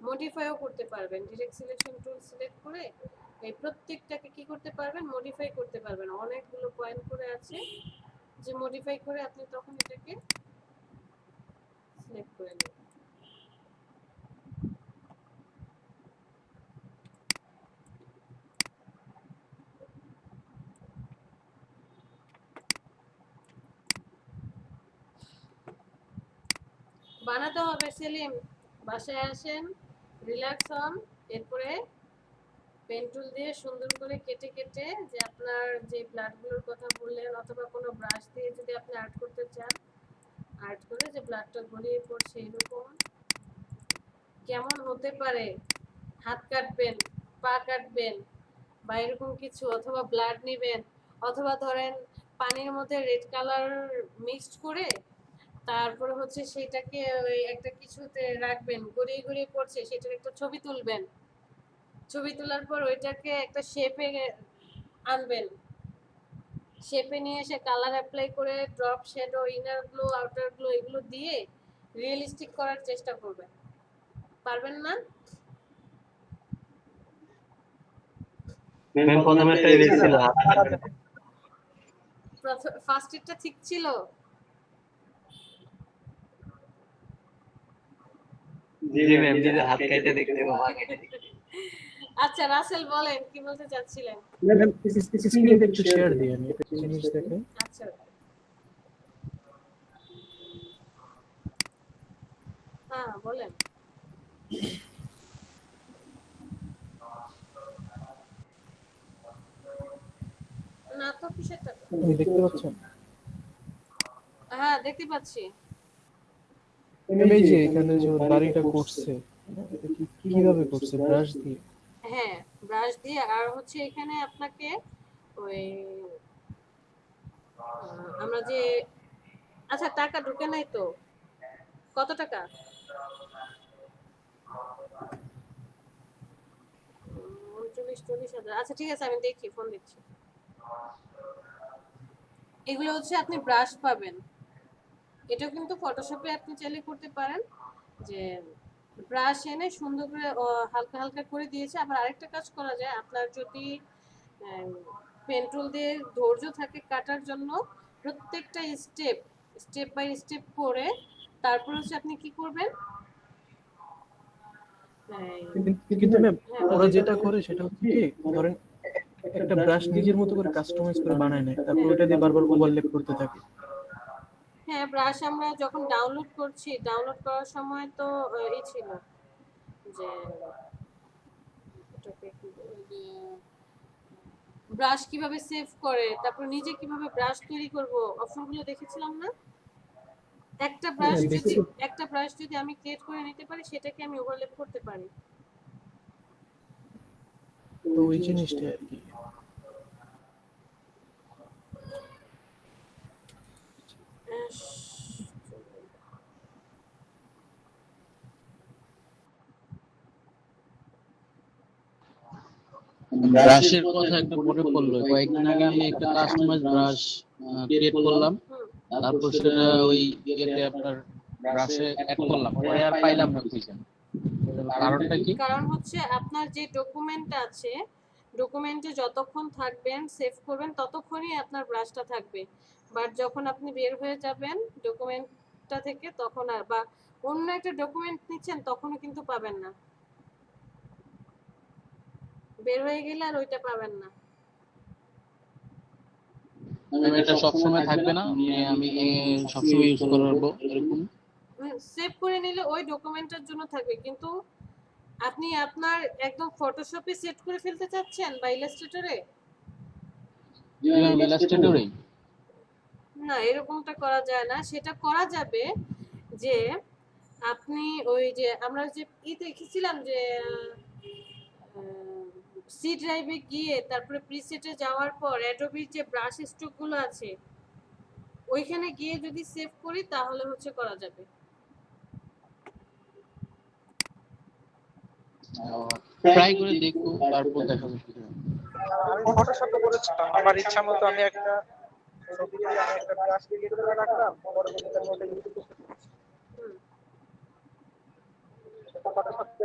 মডিফাইও করতে পারবেন। ডিরেক্ট সিলেকশন টুল সিলেক্ট করে এই প্রত্যেকটাকে কি করতে পারবেন, মডিফাই করতে পারবেন। অনেকগুলো পয়েন্ট করে আছে, যে মডিফাই করে আপনি তখন এটাকে সিলেক্ট করে নেবেন। বানাতে হবে সেলিম, বাসায় আসেন, রিল্যাক্স হন, এরপরে পেন টুল দিয়ে সুন্দর করে কেটে কেটে, যে আপনার যে ব্লাডগুলোর কথা বললেন, অথবা কোনো ব্রাশ দিয়ে যদি আপনি আর্ট করতে চান, আর্ট করে যে ব্লাডটা গড়িয়ে পড়ছে এরকম কেমন হতে পারে, হাত কাটবেন, পা কাটবেন বা এরকম কিছু, অথবা ব্লাড নেবেন, অথবা ধরেন পানির মধ্যে রেড কালার মিক্সড করে তারপরে হচ্ছে সেটাকে ওই একটা কিছুতে রাখবেন, গড়িয়ে গড়িয়ে পড়ছে, সেটার একটা ছবি তুলবেন। ছবি তোলার পর ওইটাকে একটা শেপে আনবেন, শেপে নিয়ে এসে কালার অ্যাপ্লাই করে drop shadow, inner glow, outer glow এগুলো দিয়ে রিয়েলিস্টিক করার চেষ্টা করবেন। পারবেন না?
ম্যাম প্রথমে একটা ইমেজ ছিল
ফার্স্ট এরটা ঠিক ছিল?
জি ম্যাম, যদি হাত কেটে দেখতে বাবা কেটে
আচ্ছা রাসেল বলেন কি বলতে চাচ্ছিলেন?
ম্যাম স্ক্রিনটা একটু শেয়ার দিই, আমি একটা জিনিস দেখেন।
আচ্ছা হ্যাঁ বলেন। না তো কিসের টাকা?
আপনি দেখতে পাচ্ছেন?
হ্যাঁ দেখতে পাচ্ছি।
এই যে এখানে যে ওর বাড়িটা করছে, এটা কিভাবে করছে? ব্রাশ দিয়ে?
হ্যাঁ ব্রাশ দিয়ে, আর হচ্ছে এখানে আপনাকে ওই আমরা যে, আচ্ছা টাকা ঢুকে নাই তো, কত টাকা? 39-40,000। আচ্ছা ঠিক আছে আমি দেখি, ফোন দিচ্ছি। এগুলো হচ্ছে আপনি ব্রাশ পাবেন, এটাও কিন্তু ফটোশপে আপনি চাইলে করতে পারেন, যে ব্রাশ এনে সুন্দর করে হালকা হালকা করে দিয়েছে। আবার আরেকটা কাজ করা যায়, আপনার যদি পেন টুল দিয়ে ধৈর্য থাকে কাটার জন্য, প্রত্যেকটা স্টেপ বাই স্টেপ করে তারপর হচ্ছে আপনি কি করবেন,
কিন্তু ম্যাম ওরা যেটা করে সেটা হচ্ছে কি, ধরেন একটা ব্রাশ নিজের মতো করে কাস্টমাইজ করে বানায় নেয়, তারপর ওটা দিয়ে বারবার ওভারল্যাপ করতে থাকে।
হ্যাঁ ব্রাশ আমরা যখন ডাউনলোড করছি, ডাউনলোড করার সময় তো এই ছিল যে এটাকে কি বলে, যে ব্রাশ কিভাবে সেভ করে, তারপর নিজে কিভাবে ব্রাশ তৈরি করব, অপশনগুলো দেখেছিলাম না? একটা ব্রাশ যদি আমি ক্রিয়েট করে নিতে পারি, সেটাকে আমি ওভারল্যাপ করতে পারি।
তো ওই জিনিসটা আর কি।
ব্রাশের কথা একটা মনে পড়লো, কয়েকদিন আগে আমি একটা কাস্টমাইজ ব্রাশ ক্রিয়েট করলাম, তারপর সেটা ওই ইয়েতে আপনার ব্রাশে অ্যাড করলাম, পরে আর পাইলাম না খুঁজে। কারণটা কি?
কারণ হচ্ছে আপনার যে ডকুমেন্ট আছে, ডকুমেন্টে যতক্ষণ থাকবেন সেভ করবেন ততক্ষণই আপনার ব্রাশটা থাকবে, বাট যখন আপনি বের হয়ে যাবেন ডকুমেন্টটা থেকে তখন আর, বা অন্য একটা ডকুমেন্ট নিচ্ছেন তখনও কিন্তু পাবেন না, বের হয়ে গেলে আর ওইটা পাবেন না।
মানে এটা সবসময় থাকবে না, আমি সবসময় ইউজ করবো এরকম?
সেভ করে নিলে ওই ডকুমেন্টের জন্য থাকবে, কিন্তু আপনি আপনার একদম ফটোশপে সেট করে ফেলতে চাচ্ছেন বা ইলাস্ট্রেটরে,
ইলাস্ট্রেটরে?
না এরকমটা করা যায় না। সেটা করা যাবে যে আপনি ওই যে আমরা যে দেখেছিলাম যে সি ড্রাইভে গিয়ে তারপরে প্রিসেটে যাওয়ার পর অ্যাডোবির যে ব্রাশ স্ট্রোক গুলো আছে ওইখানে গিয়ে যদি সেভ করি তাহলে হচ্ছে করা যাবে।
ট্রাই করে দেখবো, তারপর দেখা যাবে।
আমি ফটোশপে করেছিলাম আমার ইচ্ছা মতো, আমি একটা ছবি দিয়ে আমি একটা ব্রাশ ক্রিয়েট করে রাখলাম, পরবর্তীতে মধ্যে ইউজ করতে পারছি। সেটা ফটোশপে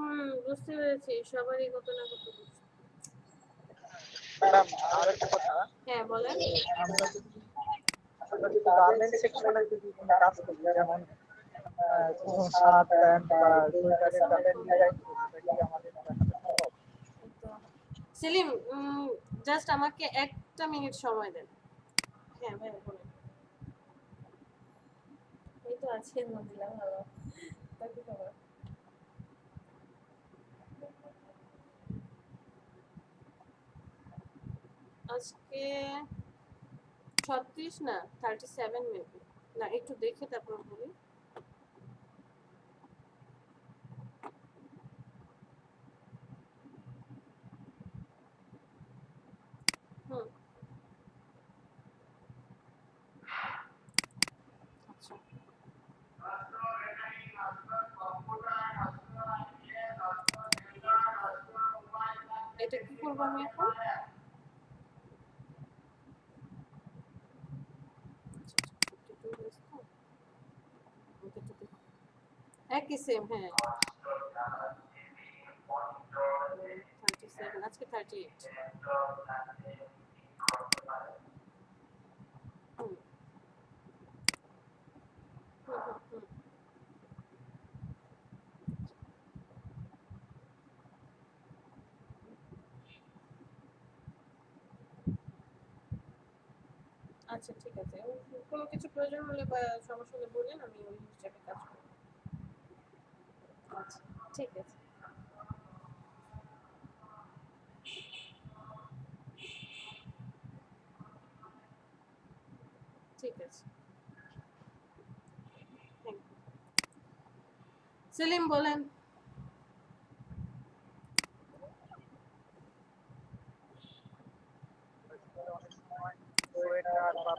আমি
বুঝতে পেরেছি, সবারই কত না কত বুঝতে।
ম্যাডাম আরেকটা কথা,
হ্যাঁ বলেন।
আমরা যদি গার্মেন্টস সেকশনে যদি কোনো কাজ করি, যেমন কোনো শার্ট প্যান্ট বা সোয়েটারের তাদের ডিজাইন করি, এটা কি আমাদের দেখাতে সম্ভব?
সেলিম জাস্ট আমাকে একটা মিনিট সময় দেন। হ্যাঁ ভাই বলেন। এই তো আছে মজিলা, ভালো তো কি খবর? আজকে 36 না 37 মেবি, না একটু দেখে তারপর বলি। হুম আচ্ছা এটা কি করবো আমি এখন? একই সেম, হ্যাঁ 37, আজকে 38। হুম হুম। আচ্ছা ঠিক আছে, কোনো কিছু প্রয়োজন হলে বা সমস্যা হলে বলেন, আমি ওই হিসাবে কাজ করব। আচ্ছা ঠিক আছে। ঠিক আছে, থ্যাংক ইউ। সেলিম বলেন।
অনেক সময় সোয়েটার বা